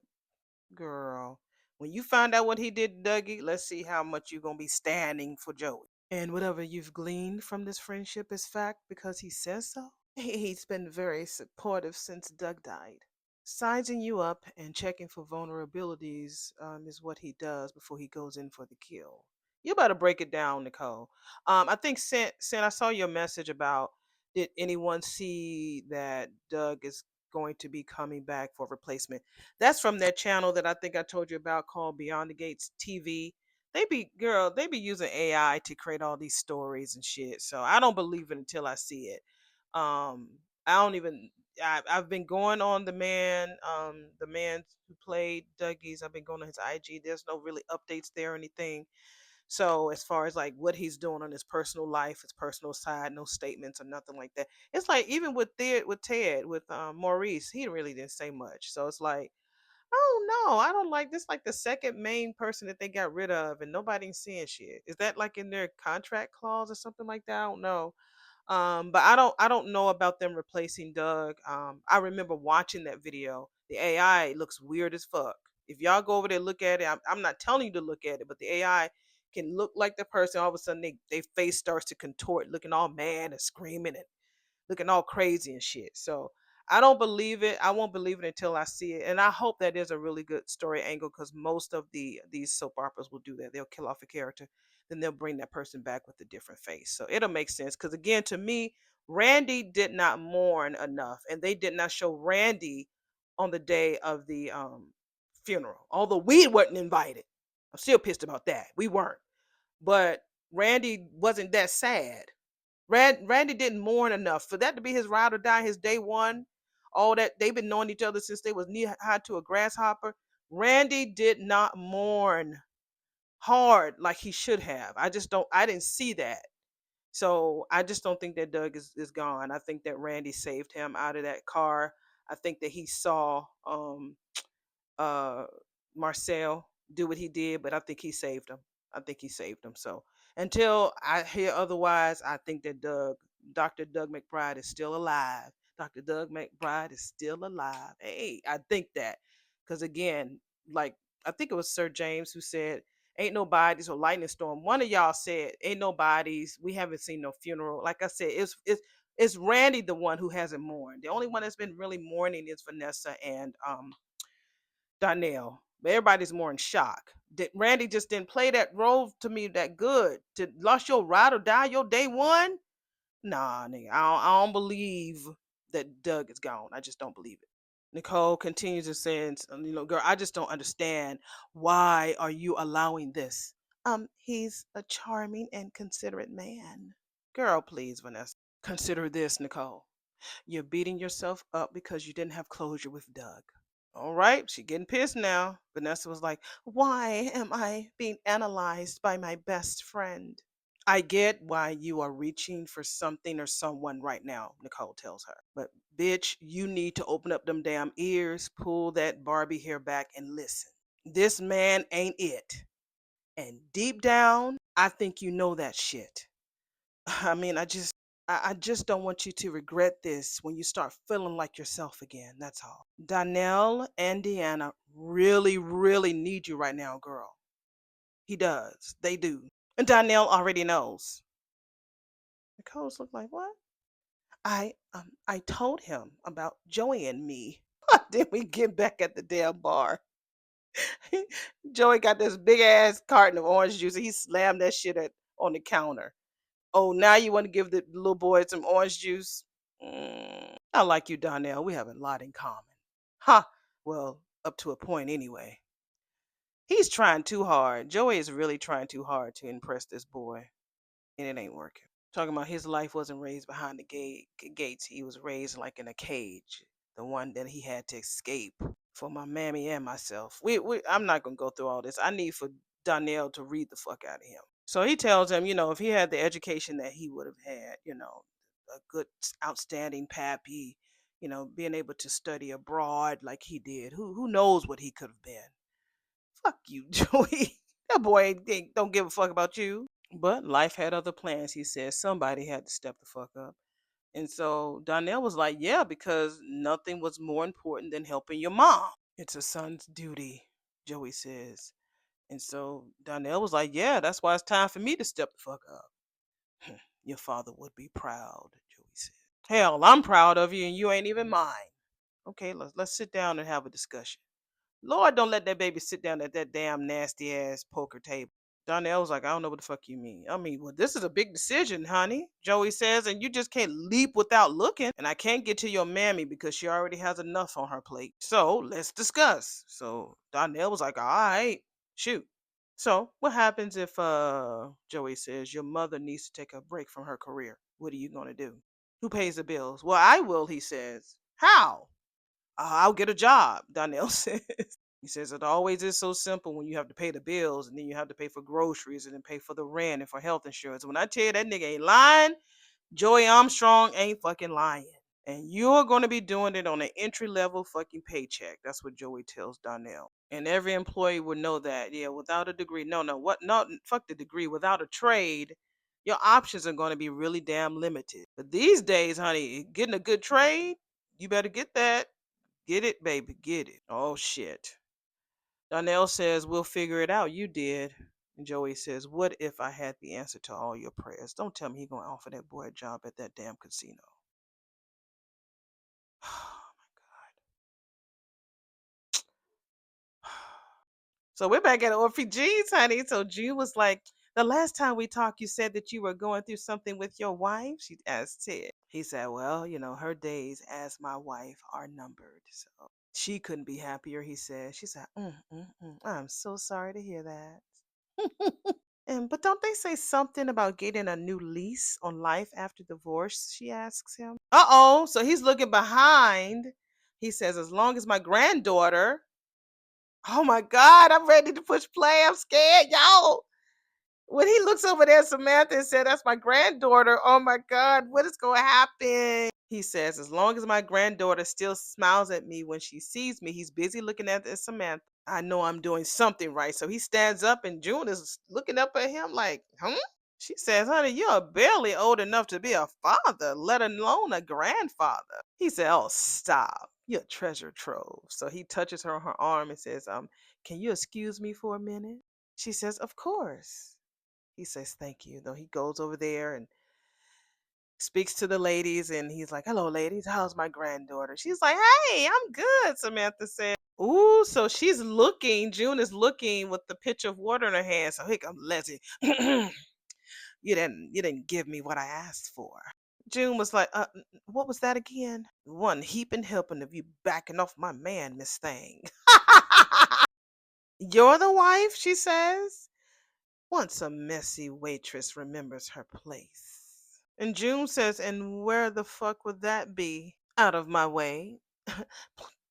girl, when you find out what he did to Dougie, let's see how much you're going to be standing for Joey. "And whatever you've gleaned from this friendship is fact because he says so?" "He's been very supportive since Doug died. Sizing you up and checking for vulnerabilities is what he does before he goes in for the kill." You better break it down, Nicole. I think, Sen, I saw your message about, did anyone see that Doug is going to be coming back for replacement? That's from that channel that I think I told you about called Beyond the Gates TV. They be using AI to create all these stories and shit. So I don't believe it until I see it. I don't even. I've been going on the man who played Dougie's. I've been going on his IG. There's no really updates there or anything. So as far as like what he's doing on his personal life, his personal side, no statements or nothing like that. It's like even with Maurice, he really didn't say much. So it's like, oh no, I don't like this. Like the second main person that they got rid of, and nobody's seeing shit. Is that like in their contract clause or something like that? I don't know. But I don't know about them replacing Doug. I remember watching that video. The AI looks weird as fuck. If y'all go over there and look at it, I'm not telling you to look at it, but the AI can look like the person. All of a sudden, they face starts to contort, looking all mad and screaming and looking all crazy and shit. So I don't believe it. I won't believe it until I see it. And I hope that is a really good story angle because most of these soap operas will do that. They'll kill off a character, then they'll bring that person back with a different face. So it'll make sense. Because again, to me, Randy did not mourn enough, and they did not show Randy on the day of the funeral. Although we weren't invited. I'm still pissed about that. We weren't. But Randy wasn't that sad. Randy didn't mourn enough for that to be his ride or die, his day one. All that they've been knowing each other since they was knee high to a grasshopper. Randy did not mourn hard like he should have. I just don't. I didn't see that. So I just don't think that Doug is gone. I think that Randy saved him out of that car. I think that he saw uh Marcel do what he did, but I think he saved him. I think he saved him. So until I hear otherwise, I think that Dr. Doug McBride is still alive. Dr. Doug McBride is still alive. Hey, I think that. Because again, like I think it was Sir James who said, ain't no bodies or lightning storm. One of y'all said, ain't no bodies. We haven't seen no funeral. Like I said, it's Randy the one who hasn't mourned. The only one that's been really mourning is Vanessa and Donnell. But everybody's more in shock. Randy just didn't play that role to me that good. To lost your ride or die your day one? Nah, nigga. I don't believe that Doug is gone. I just don't believe it. Nicole continues to say, girl, I just don't understand. Why are you allowing this? He's a charming and considerate man. Girl, please, Vanessa. Consider this, Nicole. You're beating yourself up because you didn't have closure with Doug. All right, she getting pissed now. Vanessa was like, "Why am I being analyzed by my best friend?" I get why you are reaching for something or someone right now, Nicole tells her. But bitch, you need to open up them damn ears, pull that Barbie hair back and listen. This man ain't it. And deep down, I think you know that shit. I mean, I just don't want you to regret this when you start feeling like yourself again. That's all. Donnell and Deanna really, really need you right now, girl. He does. They do. And Donnell already knows. Nicole's look like, what? I told him about Joey and me. Then we get back at the damn bar. Joey got this big ass carton of orange juice and he slammed that shit on the counter. Oh, now you want to give the little boy some orange juice? I like you, Donnell. We have a lot in common. Huh. Well, up to a point anyway. He's trying too hard. Joey is really trying too hard to impress this boy, and it ain't working. Talking about his life wasn't raised behind the gates. He was raised like in a cage, the one that he had to escape for my mammy and myself. I'm not gonna go through all this. I need for Donnell to read the fuck out of him. So he tells him, if he had the education that he would have had, a good, outstanding pappy, being able to study abroad like he did, who knows what he could have been. Fuck you, Joey. That boy don't give a fuck about you. But life had other plans, he said. Somebody had to step the fuck up. And so Donnell was like, yeah, because nothing was more important than helping your mom. It's a son's duty, Joey says. And so Donnell was like, yeah, that's why it's time for me to step the fuck up. Your father would be proud, Joey said. Hell, I'm proud of you and you ain't even mine. Okay, let's sit down and have a discussion. Lord, don't let that baby sit down at that damn nasty ass poker table. Donnell was like, I don't know what the fuck you mean. I mean, well, this is a big decision, honey, Joey says, and you just can't leap without looking. And I can't get to your mammy because she already has enough on her plate. So let's discuss. So Donnell was like, all right, shoot. So what happens if Joey says your mother needs to take a break from her career? What are you gonna do? Who pays the bills? Well, I will, he says. How? I'll get a job, Donnell says. He says it always is so simple when you have to pay the bills and then you have to pay for groceries and then pay for the rent and for health insurance. When I tell you that nigga ain't lying, Joey Armstrong ain't fucking lying. And you're going to be doing it on an entry level fucking paycheck. That's what Joey tells Donnell. And every employee would know that. Yeah, without a degree. No, no, what? No, fuck the degree. Without a trade, your options are going to be really damn limited. But these days, honey, getting a good trade, you better get that. Get it, baby. Get it. Oh, shit. Donnell says, we'll figure it out. You did. And Joey says, what if I had the answer to all your prayers? Don't tell me he's going to offer that boy a job at that damn casino. Oh my God. So we're back at Orphe G's, honey. So Jean was like, the last time we talked, you said that you were going through something with your wife. She asked Ted. He said, well, her days as my wife are numbered. So she couldn't be happier, he said. She said, I'm so sorry to hear that. But don't they say something about getting a new lease on life after divorce? She asks him. Uh-oh. So he's looking behind. He says, as long as my granddaughter. Oh my God, I'm ready to push play. I'm scared, y'all. When he looks over there, Samantha, and said, that's my granddaughter. Oh my God, what is going to happen? He says, as long as my granddaughter still smiles at me when she sees me, he's busy looking at Samantha. I know I'm doing something right. So he stands up and June is looking up at him like, huh? She says, honey, you're barely old enough to be a father, let alone a grandfather. He said, oh, stop. You're a treasure trove. So he touches her on her arm and says, can you excuse me for a minute? She says, of course. He says, thank you. Though he goes over there and speaks to the ladies and he's like, hello, ladies. How's my granddaughter? She's like, hey, I'm good, Samantha said. Ooh, so she's looking. June is looking with the pitcher of water in her hand. So here comes Leslie. You didn't give me what I asked for. June was like, what was that again? One heaping helping of you backing off my man, Miss Thing. You're the wife, she says. Once a messy waitress remembers her place. And June says, and where the fuck would that be? Out of my way.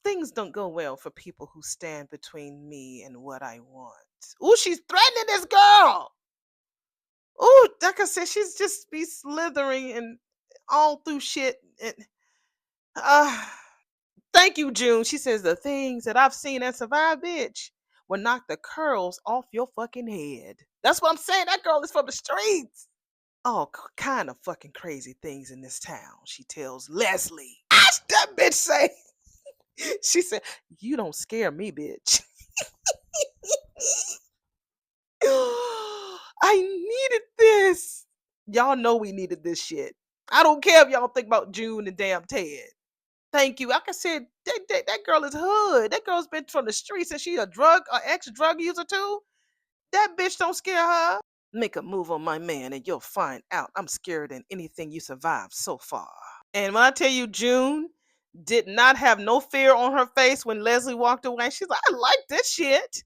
Things don't go well for people who stand between me and what I want. Ooh, she's threatening this girl. Ooh, like I said, she's just be slithering and all through shit. And uh, thank you, June. She says the things that I've seen and survived, bitch, will knock the curls off your fucking head. That's what I'm saying. That girl is from the streets. All kind of fucking crazy things in this town. She tells Leslie. That bitch say. She said, "You don't scare me, bitch." I needed this. Y'all know we needed this shit. I don't care if y'all think about June and damn Ted. Thank you. Like I said, that girl is hood. That girl's been from the streets and she a ex-drug user too. That bitch don't scare her. Make a move on my man and you'll find out I'm scarier than anything you survived so far. And when I tell you June did not have no fear on her face when Leslie walked away, she's like, I like this shit.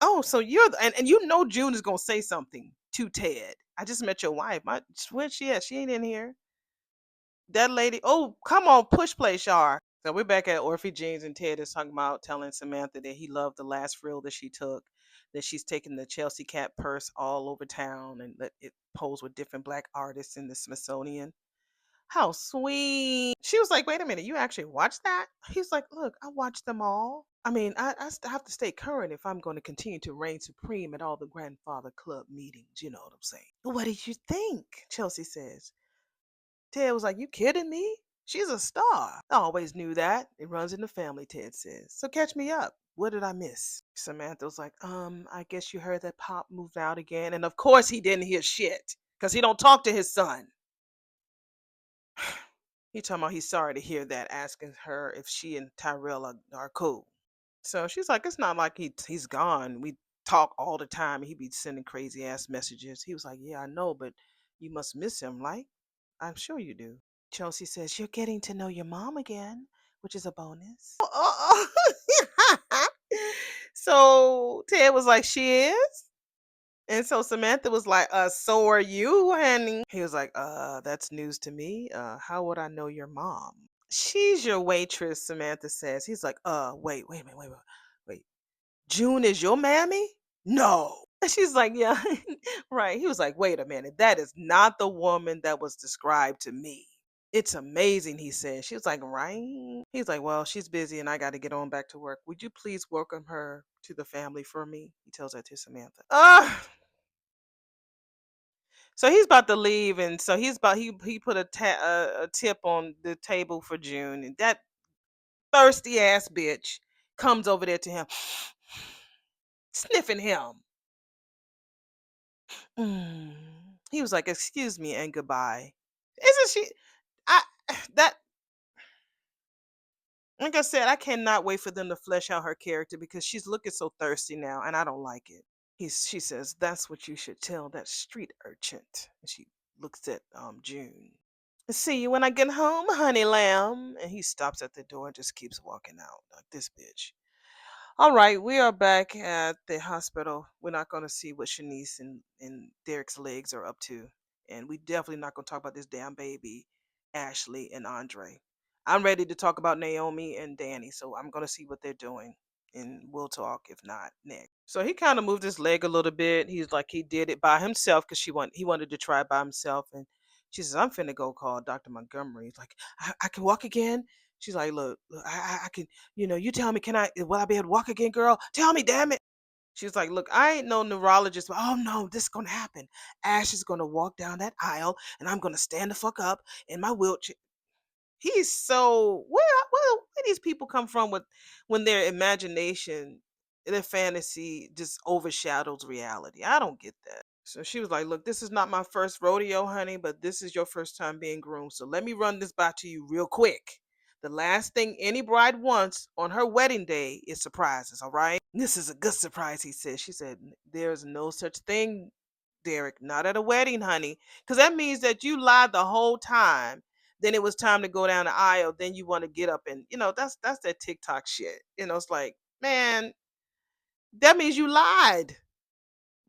Oh, so and you know June is gonna say something to Ted. I just met your wife. Where's she at? She ain't in here. That lady. Oh, come on, push play, Shar. So we're back at Orphe Jeans and Ted is talking about telling Samantha that he loved the last frill that she took, that she's taking the Chelsea Cat purse all over town and let it pose with different black artists in the Smithsonian. How sweet. She was like, wait a minute, you actually watched that? He's like, look, I watched them all. I mean, I have to stay current if I'm going to continue to reign supreme at all the grandfather club meetings. You know what I'm saying? What did you think? Chelsea says. Ted was like, you kidding me? She's a star. I always knew that. It runs in the family, Ted says. So catch me up. What did I miss? Samantha was like, I guess you heard that Pop moved out again. And of course he didn't hear shit. Because he don't talk to his son. He talking about he's sorry to hear that, asking her if she and Tyrell are cool. So she's like, it's not like he's gone. We talk all the time. He be sending crazy ass messages. He was like, yeah, I know, but you must miss him, like I'm sure you do. Chelsea says, you're getting to know your mom again, which is a bonus. So Ted was like, she is? And so Samantha was like, so are you, honey? He was like, that's news to me. How would I know your mom? She's your waitress, Samantha says. He's like, wait. June is your mammy? No. And she's like, yeah, right. He was like, wait a minute. That is not the woman that was described to me. It's amazing, he said. She was like, right? He's like, well, she's busy and I got to get on back to work. Would you please welcome her to the family for me? He tells that to Samantha. So he's about to leave, and so he put a tip on the table for June, and that thirsty ass bitch comes over there to him, sniffing him. Mm. He was like, "Excuse me and goodbye." Isn't she? I that like I said, I cannot wait for them to flesh out her character because she's looking so thirsty now, and I don't like it. She says, "That's what you should tell that street urchin." And she looks at June. "See you when I get home, honey lamb." And he stops at the door and just keeps walking out like this bitch. All right, we are back at the hospital. We're not going to see what Shanice and Derek's legs are up to. And we definitely not going to talk about this damn baby, Ashley and Andre. I'm ready to talk about Naomi and Danny, so I'm going to see what they're doing. And we'll talk if not next. So he kind of moved his leg a little bit. He's like he did it by himself because he wanted to try it by himself. And she says, "I'm finna go call Dr. Montgomery." He's like, I can walk again. She's like, look, I can, you tell me, will I be able to walk again, girl? Tell me, damn it. She's like, look, I ain't no neurologist, but oh no, this is gonna happen. Ash is gonna walk down that aisle and I'm gonna stand the fuck up in my wheelchair. He's so where these people come from with when their imagination, their fantasy just overshadows reality. I don't get that. So she was like, look, this is not my first rodeo, honey, but this is your first time being groomed. So let me run this by to you real quick. The last thing any bride wants on her wedding day is surprises, all right? This is a good surprise, he said. She said, there's no such thing, Derek, not at a wedding, honey. Because that means that you lied the whole time. Then it was time to go down the aisle. Then you want to get up and, that's that TikTok shit. It's like, man, that means you lied.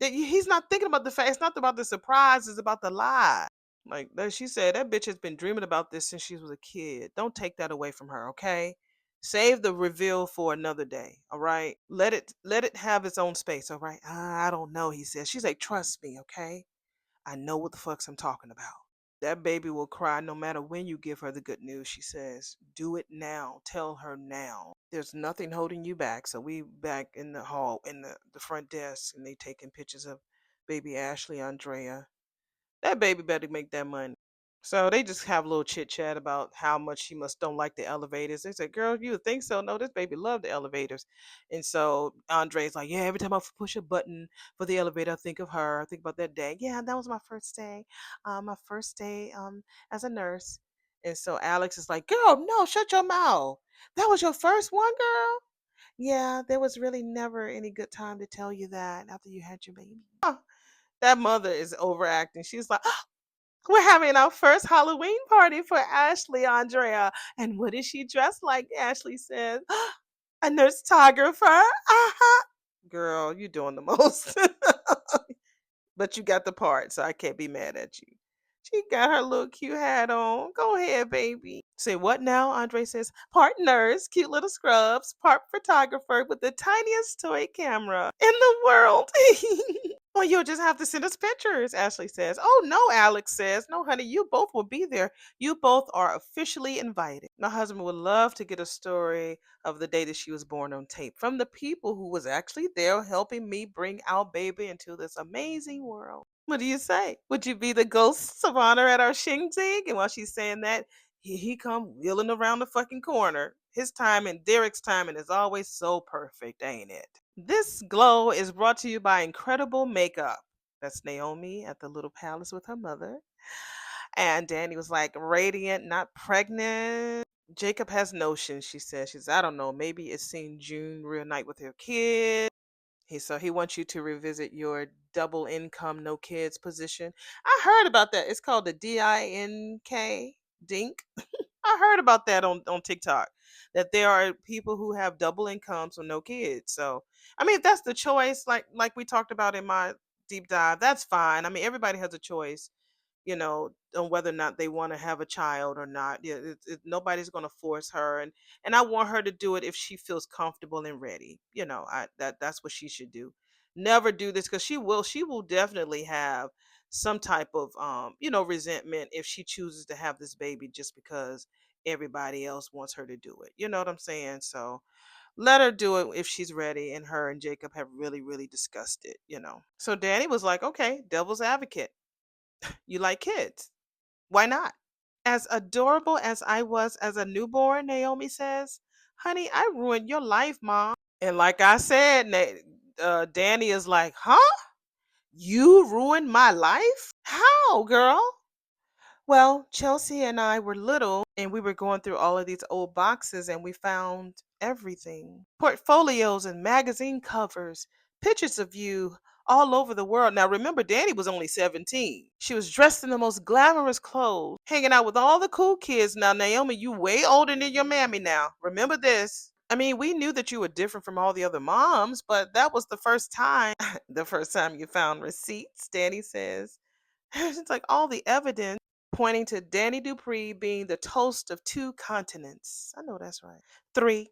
He's not thinking about the fact. It's not about the surprise. It's about the lie. Like she said, that bitch has been dreaming about this since she was a kid. Don't take that away from her, okay? Save the reveal for another day, all right? Let it have its own space, all right? I don't know, he says. She's like, trust me, okay? I know what the fucks I'm talking about. That baby will cry no matter when you give her the good news, she says. Do it now. Tell her now. There's nothing holding you back. So we back in the hall, in the front desk, and they taking pictures of baby Ashley Andrea. That baby better make that money. So they just have a little chit chat about how much she must don't like the elevators. They said, "Girl, you would think so? No, this baby loved the elevators." And so Andre's like, "Yeah, every time I push a button for the elevator, I think of her. I think about that day. Yeah, that was my first day. My first day as a nurse." And so Alex is like, "Girl, no, shut your mouth. That was your first one, girl." Yeah, there was really never any good time to tell you that after you had your baby. That mother is overacting. She's like, we're having our first Halloween party for Ashley Andrea. And what is she dressed like? Ashley says, a nurse photographer. Uh-huh. Girl, you doing the most. But you got the part, so I can't be mad at you. She got her little cute hat on. Go ahead, baby. Say what now? Andre says, part nurse, cute little scrubs, part photographer with the tiniest toy camera in the world. Well, you'll just have to send us pictures, Ashley says. Oh, no, Alex says. No, honey, you both will be there. You both are officially invited. My husband would love to get a story of the day that she was born on tape from the people who was actually there helping me bring our baby into this amazing world. What do you say? Would you be the ghosts of honor at our shindig? And while she's saying that, he come wheeling around the fucking corner. His timing, Derek's timing is always so perfect, ain't it? This glow is brought to you by incredible makeup. That's Naomi at the little palace with her mother. And Danny was like, radiant, not pregnant. Jacob has notions, she says. She's, I don't know, maybe it's seeing June reunite with her kid. So he wants you to revisit your double income, no kids position. I heard about that. It's called the DINK, Dink. I heard about that on TikTok. That there are people who have double incomes with no kids. So I mean, if that's the choice, like we talked about in my deep dive, that's fine. I mean, everybody has a choice. on whether or not they want to have a child or not. Yeah, nobody's going to force her, and I want her to do it if she feels comfortable and ready. That's what she should do. Never do this because she will definitely have some type of resentment if she chooses to have this baby just because everybody else wants her to do it. You know what I'm saying? So let her do it if she's ready. And her and Jacob have really, really discussed it. So Danny was like, okay, devil's advocate. You like kids. Why not? As adorable as I was as a newborn, Naomi says, honey, I ruined your life, Mom. And like I said, Danny is like, huh? You ruined my life? How, girl? Well, Chelsea and I were little and we were going through all of these old boxes and we found everything, portfolios and magazine covers, pictures of you all over the world. Now, remember, Danny was only 17. She was dressed in the most glamorous clothes, hanging out with all the cool kids. Now, Naomi, you way older than your mammy now. Remember this. I mean, we knew that you were different from all the other moms, but that was the first time, the first time you found receipts, Danny says. It's like all the evidence pointing to Danny Dupree being the toast of two continents. I know that's right. Three.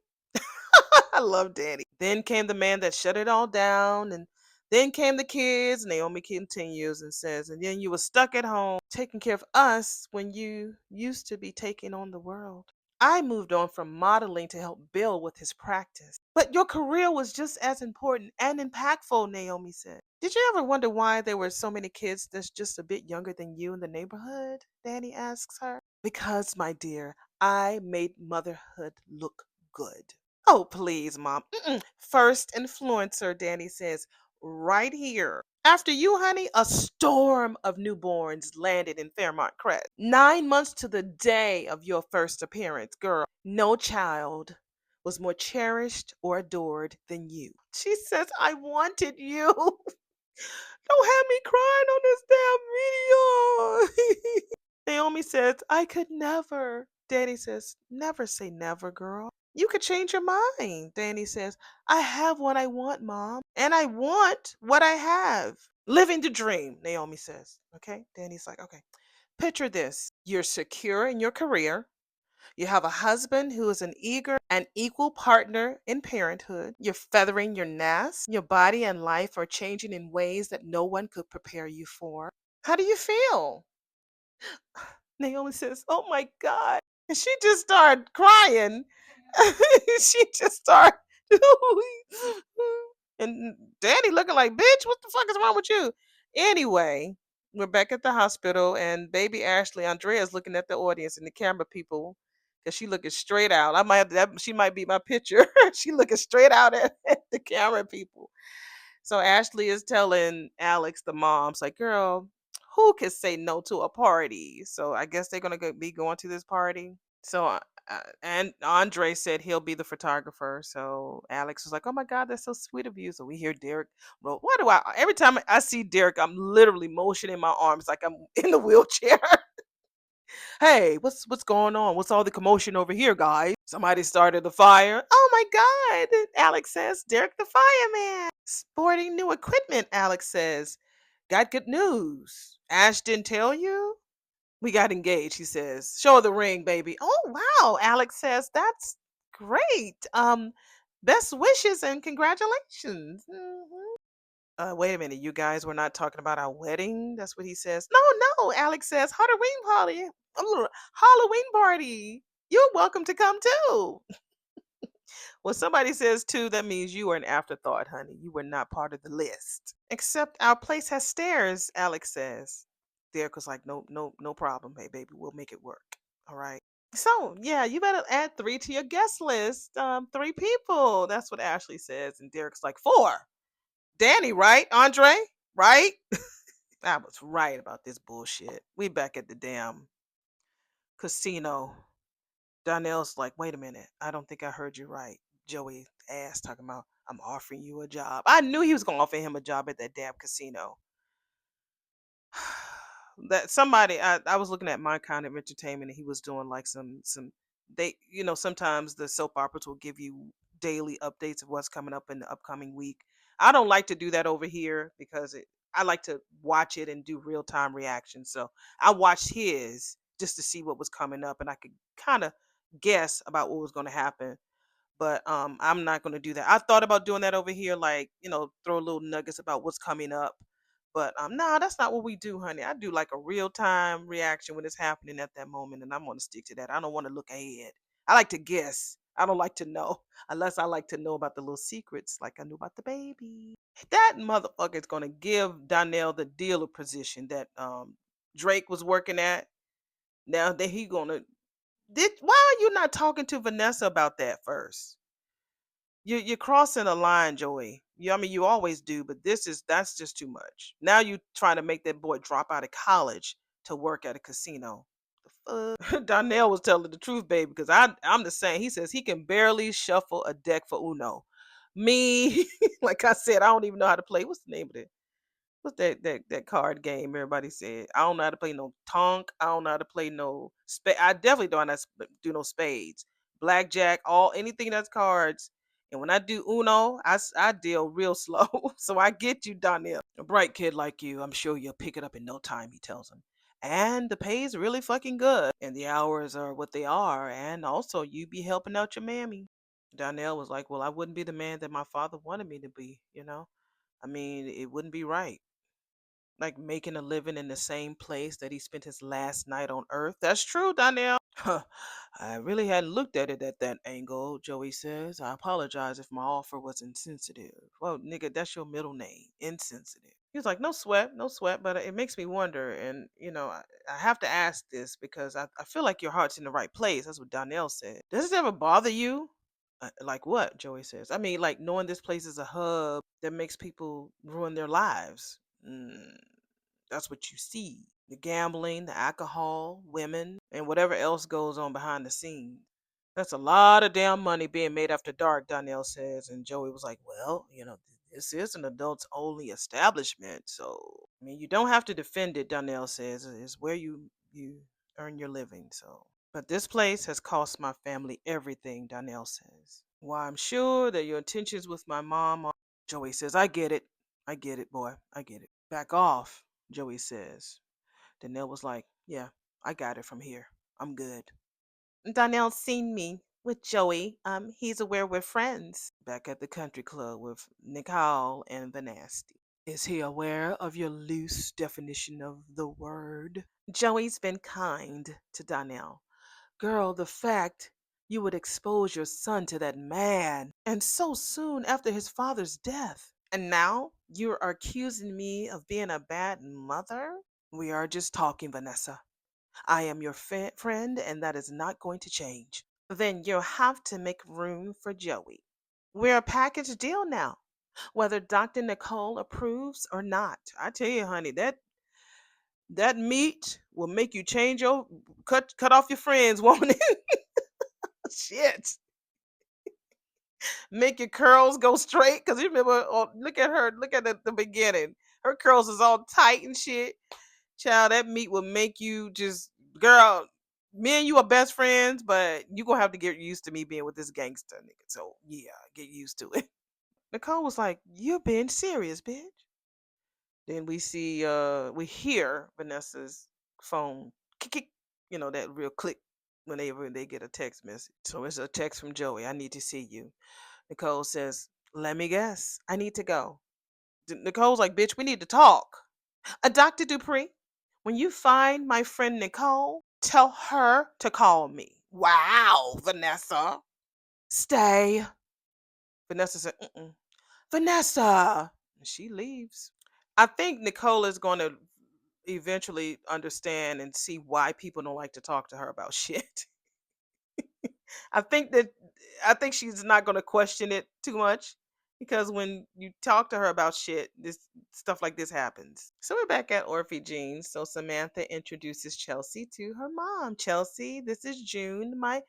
I love Danny. Then came the man that shut it all down, and then came the kids. Naomi continues and says, and then you were stuck at home taking care of us when you used to be taking on the world. I moved on from modeling to help Bill with his practice. But your career was just as important and impactful, Naomi said. Did you ever wonder why there were so many kids that's just a bit younger than you in the neighborhood? Danny asks her. Because, my dear, I made motherhood look good. Oh, please, Mom. Mm-mm. First influencer, Danny says, right here. After you, honey, a storm of newborns landed in Fairmont Crest. 9 months to the day of your first appearance, girl. No child was more cherished or adored than you. She says, I wanted you. Don't have me crying on this damn video. Naomi says, I could never. Danny says, never say never, girl. You could change your mind. Danny says, I have what I want, Mom. And I want what I have. Living the dream, Naomi says. Okay. Danny's like, okay. Picture this. You're secure in your career. You have a husband who is an eager and equal partner in parenthood. You're feathering your nest. Your body and life are changing in ways that no one could prepare you for. How do you feel? Naomi says, oh my God. And she just started crying. She just started. And Danny looking like, bitch, what the fuck is wrong with you? Anyway, we're back at the hospital, and baby Ashley, Andrea's looking at the audience and the camera people because she looking straight out. I might have she might be my picture. She looking straight out at the camera people. So Ashley is telling Alex, the mom's like, girl, who could say no to a party? So I guess they're going to be going to this party. So, and Andre said he'll be the photographer. So Alex was like, oh my God, that's so sweet of you. So we hear Derek. Well, why do every time I see Derek, I'm literally motioning my arms like I'm in the wheelchair. Hey, what's going on? What's all the commotion over here, guys? Somebody started the fire. Oh my God, Alex says. Derek the fireman. Sporting new equipment, Alex says. Got good news. Ash didn't tell you? We got engaged, he says. Show her the ring, baby. Oh wow, Alex says. That's great. Best wishes and congratulations. Wait a minute, you guys were not talking about our wedding? That's what he says. No, no, Alex says. Halloween party. Halloween party. You're welcome to come too. Well, somebody says too, that means you were an afterthought, honey. You were not part of the list. Except our place has stairs, Alex says. Derek was like, no, no, no problem. Hey, baby, we'll make it work. All right. So, yeah, you better add 3 to your guest list. 3 people. That's what Ashley says. And Derek's like, 4. Danny, right? Andre, right? I was right about this bullshit. We back at the damn casino. Donnell's like, wait a minute. I don't think I heard you right. Joey ass talking about, I'm offering you a job. I knew he was going to offer him a job at that damn casino. That somebody, I was looking at My Kind of Entertainment, and he was doing like some they, sometimes the soap operas will give you daily updates of what's coming up in the upcoming week. I don't like to do that over here because I like to watch it and do real time reactions. So I watched his just to see what was coming up, and I could kind of guess about what was going to happen. But I'm not going to do that. I thought about doing that over here, like throw little nuggets about what's coming up. But no, that's not what we do, honey. I do like a real time reaction when it's happening at that moment, and I'm going to stick to that. I don't want to look ahead. I like to guess. I don't like to know unless I like to know about the little secrets, like I knew about the baby. That motherfucker is going to give Donnell the dealer position that Drake was working at. Now that he gonna why are you not talking to Vanessa about that first? You're crossing a line, Joey. I mean, you always do, but that's just too much. Now you trying to make that boy drop out of college to work at a casino. The fuck? Donnell was telling the truth, baby, because I'm the same. He says he can barely shuffle a deck for Uno. Me, like I said, I don't even know how to play. What's the name of it? What's that card game? Everybody said I don't know how to play no tonk. I don't know how to play no spade. I definitely don't know how to do no spades, blackjack, all anything that's cards. And when I do Uno, I deal real slow. So I get you, Donnell. A bright kid like you, I'm sure you'll pick it up in no time. He tells him, and the pay's really fucking good, and the hours are what they are, and also you be helping out your mammy. Donnell was like, well, I wouldn't be the man that my father wanted me to be. I mean, it wouldn't be right. Like making a living in the same place that he spent his last night on Earth. That's true, Donnell. Huh, I really hadn't looked at it at that angle, Joey says. I apologize if my offer was insensitive. Well, nigga, that's your middle name, insensitive. He was like, no sweat, no sweat, but it makes me wonder. And, I have to ask this because I feel like your heart's in the right place. That's what Donnell said. Does this ever bother you? Like what? Joey says. I mean, like knowing this place is a hub that makes people ruin their lives. Mm, that's what you see. The gambling, the alcohol, women, and whatever else goes on behind the scenes. That's a lot of damn money being made after dark, Donnell says. And Joey was like, well, this is an adults only establishment. So, I mean, you don't have to defend it, Donnell says. It's where you earn your living. So, but this place has cost my family everything, Donnell says. Why, I'm sure that your intentions with my mom are. Joey says, I get it. I get it, boy. I get it. Back off, Joey says. Donnell was like, yeah, I got it from here. I'm good. Donnell's seen me with Joey. He's aware we're friends. Back at the country club with Nicole and the Nasty. Is he aware of your loose definition of the word? Joey's been kind to Donnell. Girl, the fact you would expose your son to that man, and so soon after his father's death. And now you are accusing me of being a bad mother? We are just talking, Vanessa. I am your friend, and that is not going to change. Then you'll have to make room for Joey. We're a package deal now, whether Dr. Nicole approves or not. I tell you, honey, that meat will make you change your cut off your friends, won't it? Shit. Make your curls go straight. Cause you remember, look at her, look at the beginning. Her curls is all tight and shit. Child, that meat will make you just, girl, me and you are best friends, but you gonna have to get used to me being with this gangster nigga. So yeah, get used to it. Nicole was like, you're being serious, bitch. Then we hear Vanessa's phone kick, that real click whenever they get a text message. So it's a text from Joey. I need to see you. Nicole says, let me guess. I need to go. Nicole's like, bitch, we need to talk. Dr. Dupree, when you find my friend Nicole, tell her to call me. Wow, Vanessa. Stay. Vanessa said, mm-mm. Vanessa. She leaves. I think Nicole is going to eventually understand and see why people don't like to talk to her about shit. I think that I think she's not going to question it too much because when you talk to her about shit, this stuff like this happens. So we're back at Orphe Jeans. So Samantha introduces Chelsea to her mom. Chelsea, this is June, my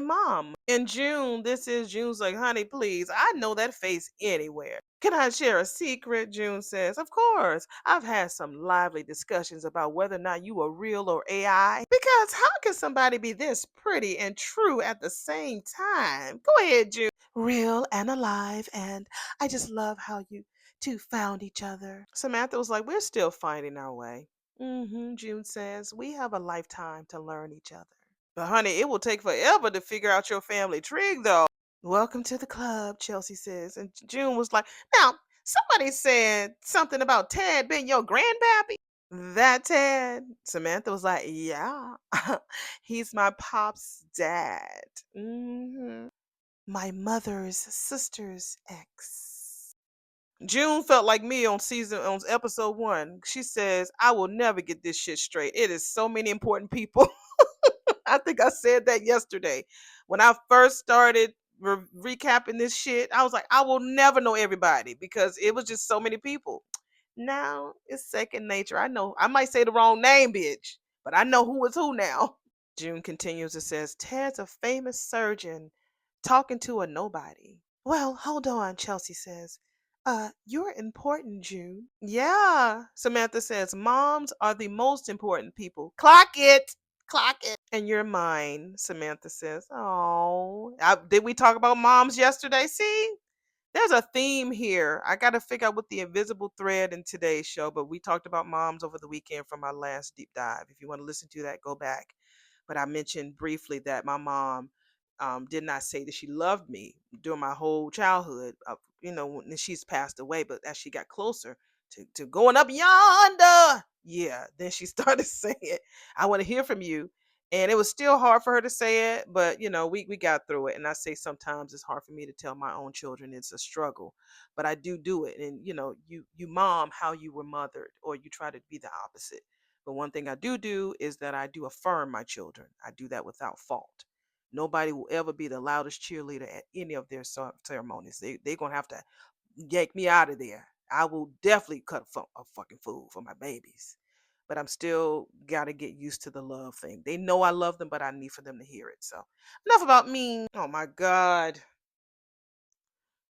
mom. And June's like, honey, please, I know that face anywhere. Can I share a secret? June says, of course. I've had some lively discussions about whether or not you are real or AI. Because how can somebody be this pretty and true at the same time? Go ahead, June. Real and alive, and I just love how you two found each other. Samantha was like, we're still finding our way. June says, we have a lifetime to learn each other. But honey, it will take forever to figure out your family tree, though. Welcome to the club, Chelsea says. And June was like, now, somebody said something about Ted being your grandpappy. That Ted? Samantha was like, yeah, he's my pop's dad. My mother's sister's ex. June felt like me on episode 1. She says, I will never get this shit straight. It is so many important people. I think I said that yesterday. When I first started recapping this shit, I was like, I will never know everybody because it was just so many people. Now it's second nature. I know I might say the wrong name, bitch, but I know who is who now. June continues and says, Ted's a famous surgeon talking to a nobody. Well, hold on, Chelsea says. You're important, June. Yeah, Samantha says, moms are the most important people. Clock it. Clock it. And you're mine, Samantha says. Oh, did we talk about moms yesterday? See? There's a theme here. I got to figure out what the invisible thread in today's show, but we talked about moms over the weekend from our last deep dive. If you want to listen to that, go back. But I mentioned briefly that my mom did not say that she loved me during my whole childhood. When she's passed away, but as she got closer to going up yonder, yeah, then she started saying, I want to hear from you. And it was still hard for her to say it, but we got through it. And I say sometimes it's hard for me to tell my own children it's a struggle, but I do it. And you mom how you were mothered, or you try to be the opposite. But one thing I do is that I do affirm my children. I do that without fault. Nobody will ever be the loudest cheerleader at any of their ceremonies. They're gonna have to yank me out of there. I will definitely cut a fucking fool for my babies, but I'm still got to get used to the love thing. They know I love them, but I need for them to hear it. So, enough about me. Oh my God.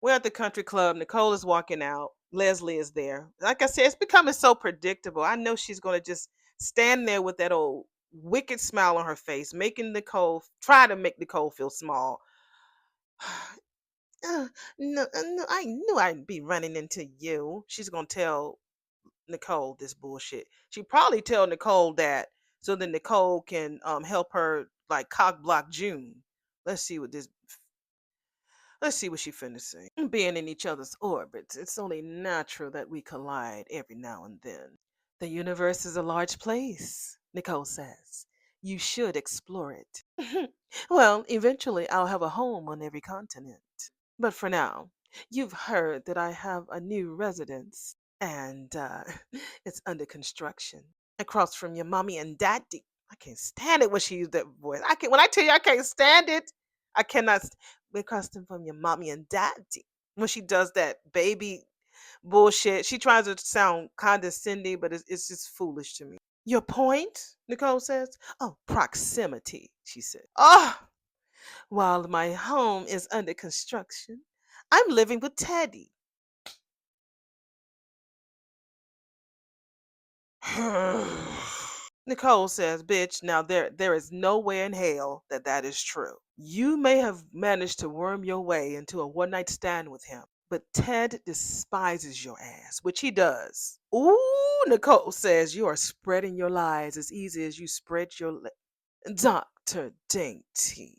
We're at the country club. Nicole is walking out. Leslie is there. Like I said, it's becoming so predictable. I know she's going to just stand there with that old wicked smile on her face, try to make Nicole feel small. No, I knew I'd be running into you. She's going to tell Nicole this bullshit. She probably tell Nicole that so that Nicole can help her like cock block June. Let's see what this let's see what she finna say. Being in each other's orbits, it's only natural that we collide every now and then. The universe is a large place, Nicole says. You should explore it. Well, eventually I'll have a home on every continent. But for now, you've heard that I have a new residence, and it's under construction across from your mommy and daddy. I can't stand it when she used that voice. I can When I tell you I can't stand it, I cannot. Across from your mommy and daddy. When she does that baby bullshit, she tries to sound condescending, but it's just foolish to me. Your point, Nicole says. Oh, proximity, she said. Oh, while my home is under construction, I'm living with Teddy. Nicole says, bitch, now there is nowhere in hell that is true. You may have managed to worm your way into a one night stand with him, but Ted despises your ass, which he does. Ooh, Nicole says, you are spreading your lies as easy as you spread your Dr. Dainty.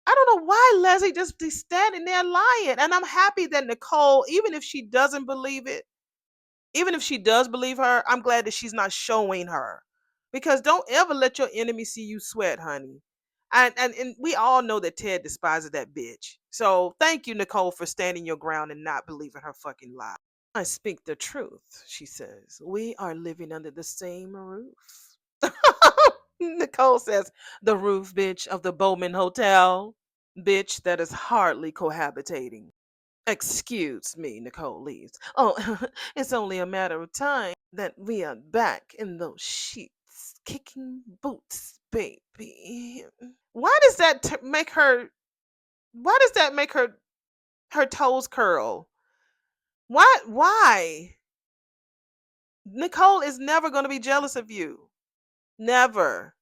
I don't know why Leslie just be standing there lying. And I'm happy that Nicole, even if she doesn't believe it, even if she does believe her, I'm glad that she's not showing her. Because don't ever let your enemy see you sweat, honey. And we all know that Ted despises that bitch. So thank you, Nicole, for standing your ground and not believing her fucking lie. I speak the truth, she says. We are living under the same roof. Nicole says, the roof, bitch, of the Bowman Hotel. Bitch, that is hardly cohabitating. Excuse me, Nicole leaves. Oh, it's only a matter of time that we are back in those sheets, kicking boots, baby. Why does that make her? Why does that make her toes curl? What? Why? Nicole is never going to be jealous of you. Never.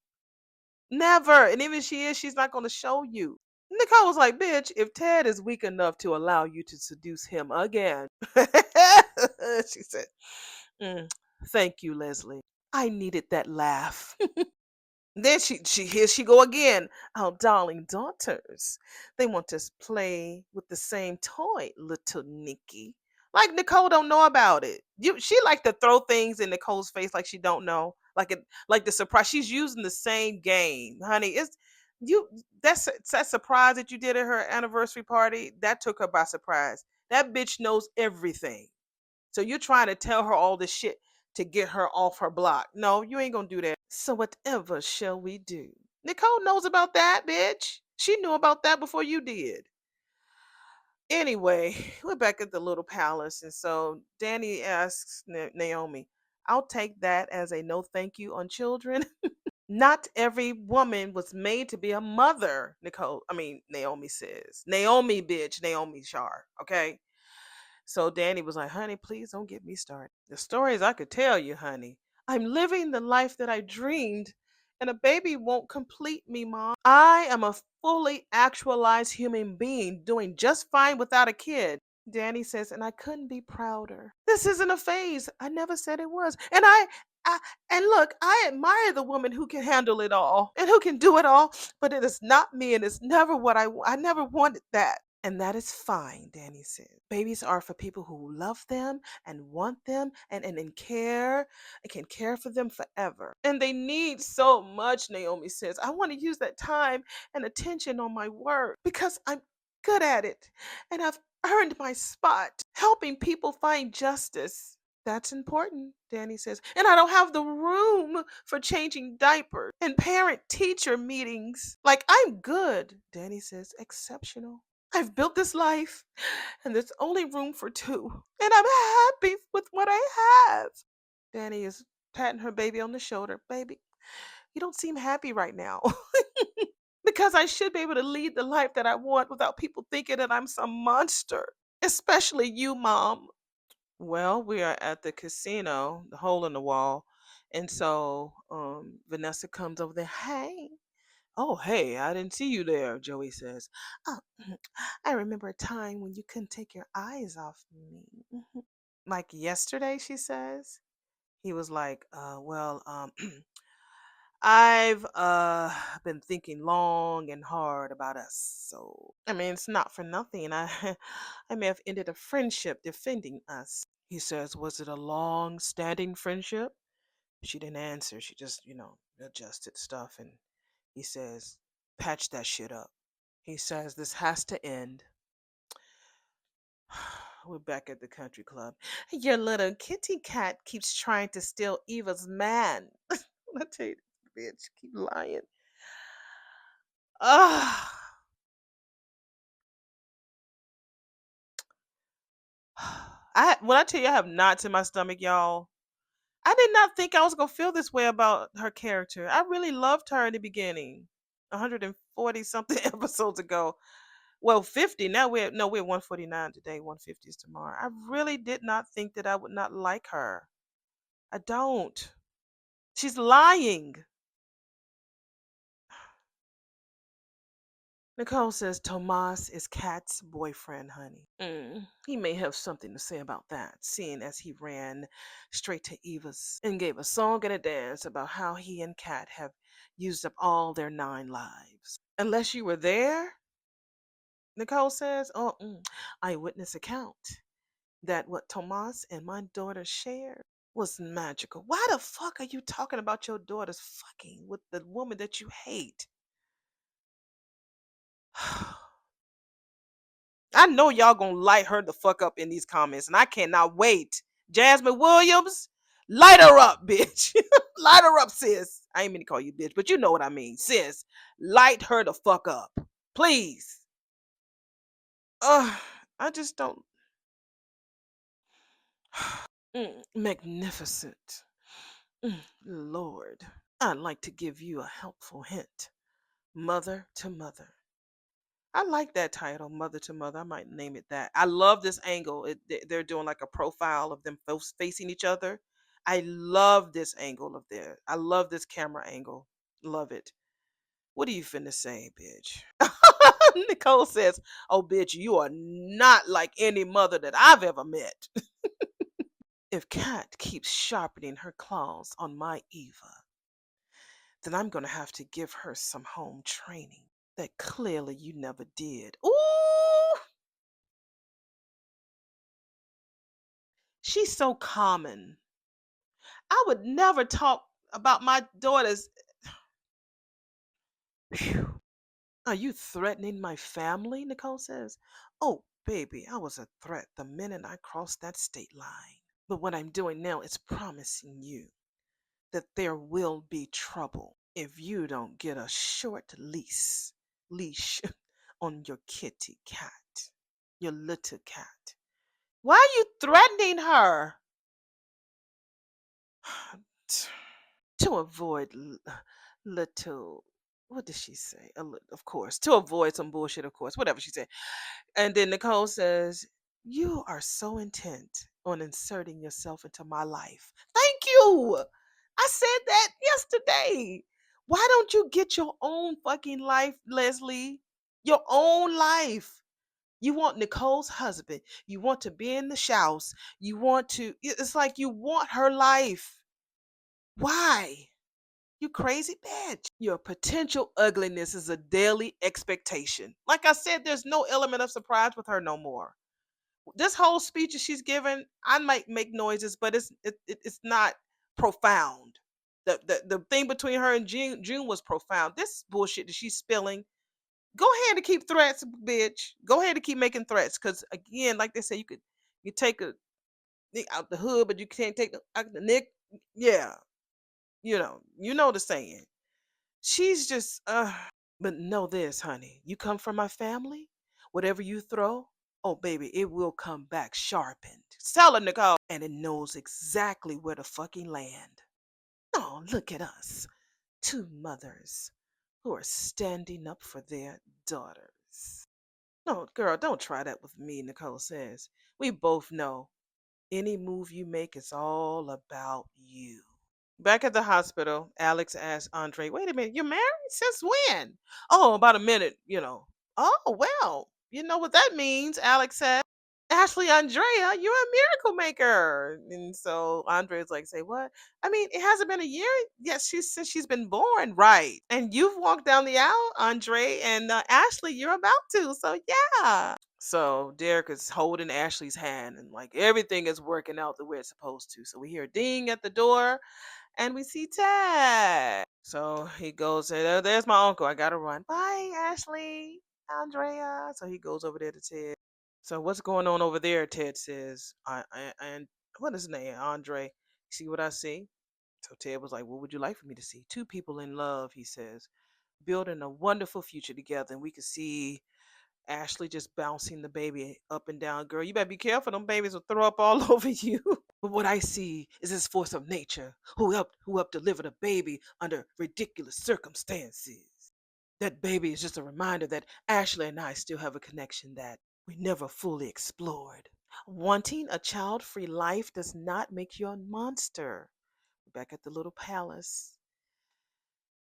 Never. And even if she is, she's not going to show you. Nicole was like, bitch, if Ted is weak enough to allow you to seduce him again, she said, "Mm, thank you, Leslie. I needed that laugh." Then she here she go again. Our darling daughters, they want to play with the same toy, little Nikki. Like Nicole don't know about it. She like to throw things in Nicole's face like she don't know. Like the surprise. She's using the same game, honey. It's you. That's that surprise that you did at her anniversary party. That took her by surprise. That bitch knows everything. So you're trying to tell her all this shit to get her off her block. No, you ain't gonna do that. So whatever shall we do? Nicole knows about that, bitch. She knew about that before you did. Anyway, we're back at the little palace, and so Danny asks Naomi, "I'll take that as a no thank you on children." Not every woman was made to be a mother, Naomi says. Naomi, bitch, Naomi Shar, okay? So Danny was like, honey, please don't get me started. The stories I could tell you, honey. I'm living the life that I dreamed, and a baby won't complete me, Mom. I am a fully actualized human being doing just fine without a kid. Danny says, and I couldn't be prouder. This isn't a phase. I never said it was. I and look, I admire the woman who can handle it all and who can do it all, but it is not me, and it's never what I never wanted that. And that is fine, Danny said. Babies are for people who love them and want them and care and can care for them forever. And they need so much, Naomi says. I want to use that time and attention on my work because I'm good at it and I've earned my spot helping people find justice. That's important, Danny says. And I don't have the room for changing diapers and parent teacher meetings. Like, I'm good, Danny says. Exceptional. I've built this life, and there's only room for two. And I'm happy with what I have. Danny is patting her baby on the shoulder. Baby, you don't seem happy right now. Because I should be able to lead the life that I want without people thinking that I'm some monster. Especially you, Mom. Well, we are at the casino, the hole in the wall. And so Vanessa comes over there. Hey. Oh, hey, I didn't see you there, Joey says. Oh, I remember a time when you couldn't take your eyes off me. Mhm. Like yesterday, she says. He was like, I've been thinking long and hard about us. So I mean it's not for nothing. I I may have ended a friendship defending us. He says, was it a long standing friendship? She didn't answer. She just, adjusted stuff and he says, patch that shit up. He says, this has to end. We're back at the country club. Your little kitty cat keeps trying to steal Eva's man. I tell you, bitch, keep lying. Ah, when I tell you I have knots in my stomach, y'all. I did not think I was gonna feel this way about her character. I really loved her in the beginning, 140 something episodes ago. Well, 50. Now we're 149 today. 150 is tomorrow. I really did not think that I would not like her. I don't. She's lying. Nicole says Tomas is Kat's boyfriend, honey. He may have something to say about that, seeing as he ran straight to Eva's and gave a song and a dance about how he and Kat have used up all their 9 lives. Unless you were there, Nicole says, eyewitness account that what Tomas and my daughter shared was magical. Why the fuck are you talking about your daughter's fucking with the woman that you hate? I know y'all gonna light her the fuck up in these comments, and I cannot wait. Jasmine Williams, light her up, bitch. Light her up, sis. I ain't mean to call you bitch, but you know what I mean, sis. Light her the fuck up, please. I just don't. Magnificent. Lord, I'd like to give you a helpful hint. Mother to mother. I like that title, Mother to Mother. I might name it that. I love this angle. They're doing like a profile of them both facing each other. I love this angle of there. I love this camera angle. Love it. What are you finna say, bitch? Nicole says, "Oh, bitch, you are not like any mother that I've ever met." If Kat keeps sharpening her claws on my Eva, then I'm going to have to give her some home training that clearly you never did. Ooh, she's so common. I would never talk about my daughters. Phew. Are you threatening my family? Nicole says. Oh, baby, I was a threat the minute I crossed that state line. But what I'm doing now is promising you that there will be trouble if you don't get a short leash on your kitty cat, your little cat. Why are you threatening her? To avoid little, what did she say? Of course, to avoid some bullshit, of course, whatever she said. And then Nicole says, "You are so intent on inserting yourself into my life." Thank you. I said that yesterday. Why don't you get your own fucking life, Leslie? Your own life. You want Nicole's husband. You want to be in the showers. You want to, it's like you want her life. Why? You crazy bitch. Your potential ugliness is a daily expectation. Like I said, there's no element of surprise with her no more. This whole speech that she's given, I might make noises, but it's not profound. The thing between her and June was profound. This bullshit that she's spilling. Go ahead and keep threats, bitch. Go ahead and keep making threats, because again, like they say, you take a nick out the hood, but you can't take the out the nick. Yeah, you know the saying. She's just but know this, honey. You come from my family, whatever you throw, oh baby, it will come back sharpened. Tell her, Nicole. And it knows exactly where to fucking land. Oh, look at us. Two mothers who are standing up for their daughters. No, girl, don't try that with me, Nicole says. We both know any move you make is all about you. Back at the hospital, Alex asked Andre, "Wait a minute, you're married? Since when?" "Oh, about a minute, you know." "Oh, well, you know what that means," Alex said. "Ashley Andrea, you're a miracle maker." And so Andrea's like, "Say what?" "I mean, it hasn't been a year yet since she's been born, right? And you've walked down the aisle, Andre, and Ashley, you're about to. So, yeah." So Derek is holding Ashley's hand, and like everything is working out the way it's supposed to. So we hear a ding at the door, and we see Ted. So he goes, "There's my uncle. I gotta run. Bye, Ashley, Andrea." So he goes over there to Ted. "So what's going on over there?" Ted says. And what is his name? Andre. "See what I see?" So Ted was like, "What would you like for me to see?" "Two people in love," he says, "building a wonderful future together." And we could see Ashley just bouncing the baby up and down. "Girl, you better be careful. Them babies will throw up all over you." "But what I see is this force of nature who helped deliver the baby under ridiculous circumstances. That baby is just a reminder that Ashley and I still have a connection that we never fully explored. Wanting a child-free life does not make you a monster." Back at the little palace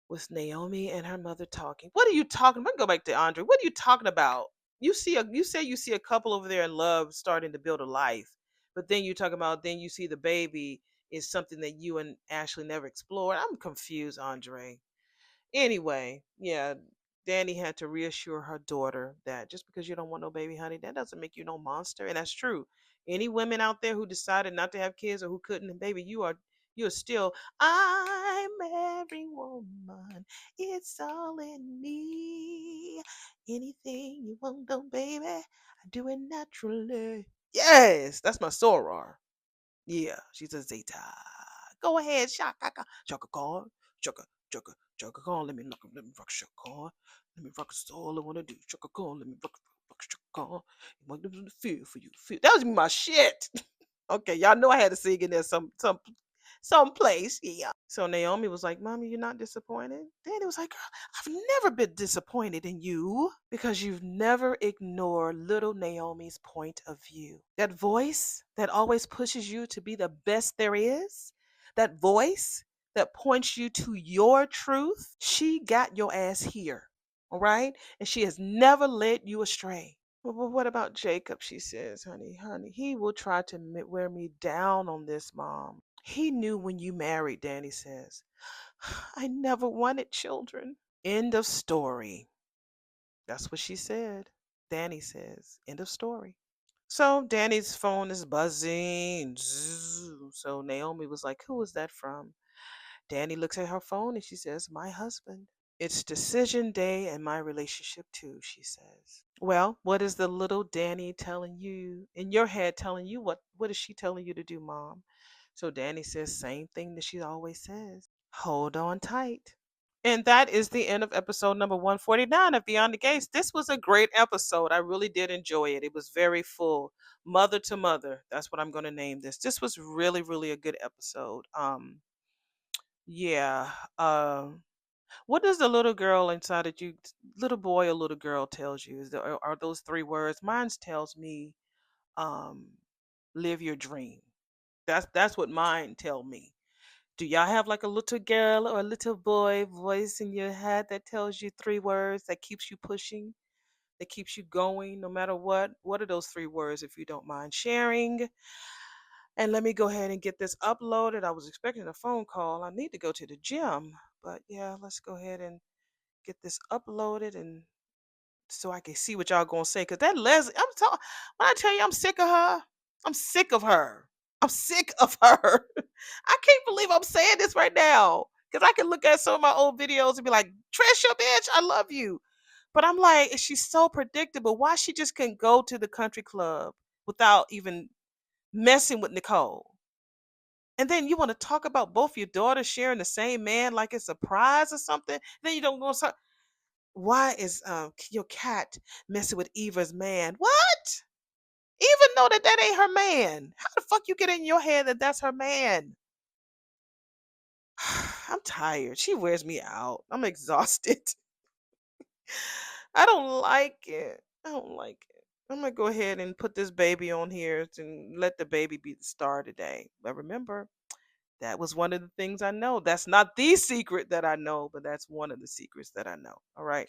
with Naomi and her mother talking. "What are you talking about?" Go back to Andre. "What are you talking about? You say you see a couple over there in love starting to build a life, but then you talk about then you see the baby is something that you and Ashley never explored." I'm confused, Andre. Anyway, yeah, Danny had to reassure her daughter that just because you don't want no baby, honey, that doesn't make you no monster, and that's true. Any women out there who decided not to have kids or who couldn't, and baby, you're still, I'm every woman. It's all in me. Anything you want, though, baby, I do it naturally. Yes, that's my soror. Yeah, she's a Zeta. Go ahead, Shaka, Shaka Khan, Shaka, Shaka, Shaka Khan. Let me rock Shaka Khan. Let me rock. That's all I wanna do. Shaka Khan. Let me rock Shaka Khan. You want them to feel for you. Feel. That was my shit. Okay, y'all know I had to sing in there some place. Yeah. So Naomi was like, "Mommy, you're not disappointed?" Danny was like, "Girl, I've never been disappointed in you because you've never ignored little Naomi's point of view. That voice that always pushes you to be the best there is, that voice that points you to your truth, she got your ass here. All right. And she has never led you astray. Well, what about Jacob? She says, honey, he will try to wear me down on this, Mom. He knew when you married, Danny says. I never wanted children. End of story. That's what she said. Danny says, end of story. So Danny's phone is buzzing. Zzz. So Naomi was like, who is that from? Danny looks at her phone and she says, my husband. It's decision day and my relationship too, she says. Well, what is the little Danny telling you in your head telling you what is she telling you to do, Mom? So Danny says same thing that she always says. Hold on tight. And that is the end of episode number 149 of Beyond the Gates. This was a great episode. I really did enjoy it. It was very full. Mother to mother. That's what I'm going to name this. This was really, really a good episode. Yeah. What does the little girl inside of you, little boy or little girl, tells you? Are those three words? Mine tells me, um, live your dream. That's what mine tell me. Do y'all have like a little girl or a little boy voice in your head that tells you three words that keeps you pushing, that keeps you going no matter what? What are those three words if you don't mind sharing? And let me go ahead and get this uploaded. I was expecting a phone call. I need to go to the gym, but yeah, let's go ahead and get this uploaded and so I can see what y'all gonna say. Cause that Leslie, when I tell you I'm sick of her, I'm sick of her. I'm sick of her. I can't believe I'm saying this right now. Cause I can look at some of my old videos and be like, Trish, your bitch, I love you. But I'm like, she's so predictable. Why she just couldn't go to the country club without even messing with Nicole? And then you want to talk about both your daughters sharing the same man like it's a prize or something. Then you don't go. Why is your cat messing with Eva's man? What? Eva know that that ain't her man. How the fuck you get in your head that that's her man? I'm tired. She wears me out. I'm exhausted. I don't like it. I don't like it. I'm gonna go ahead and put this baby on here and let the baby be the star today. But remember, that was one of the things I know. That's not the secret that I know, but that's one of the secrets that I know. All right.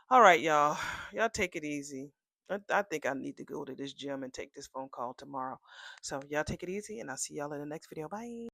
All right, y'all. Y'all take it easy. I think I need to go to this gym and take this phone call tomorrow. So y'all take it easy, and I'll see y'all in the next video. Bye.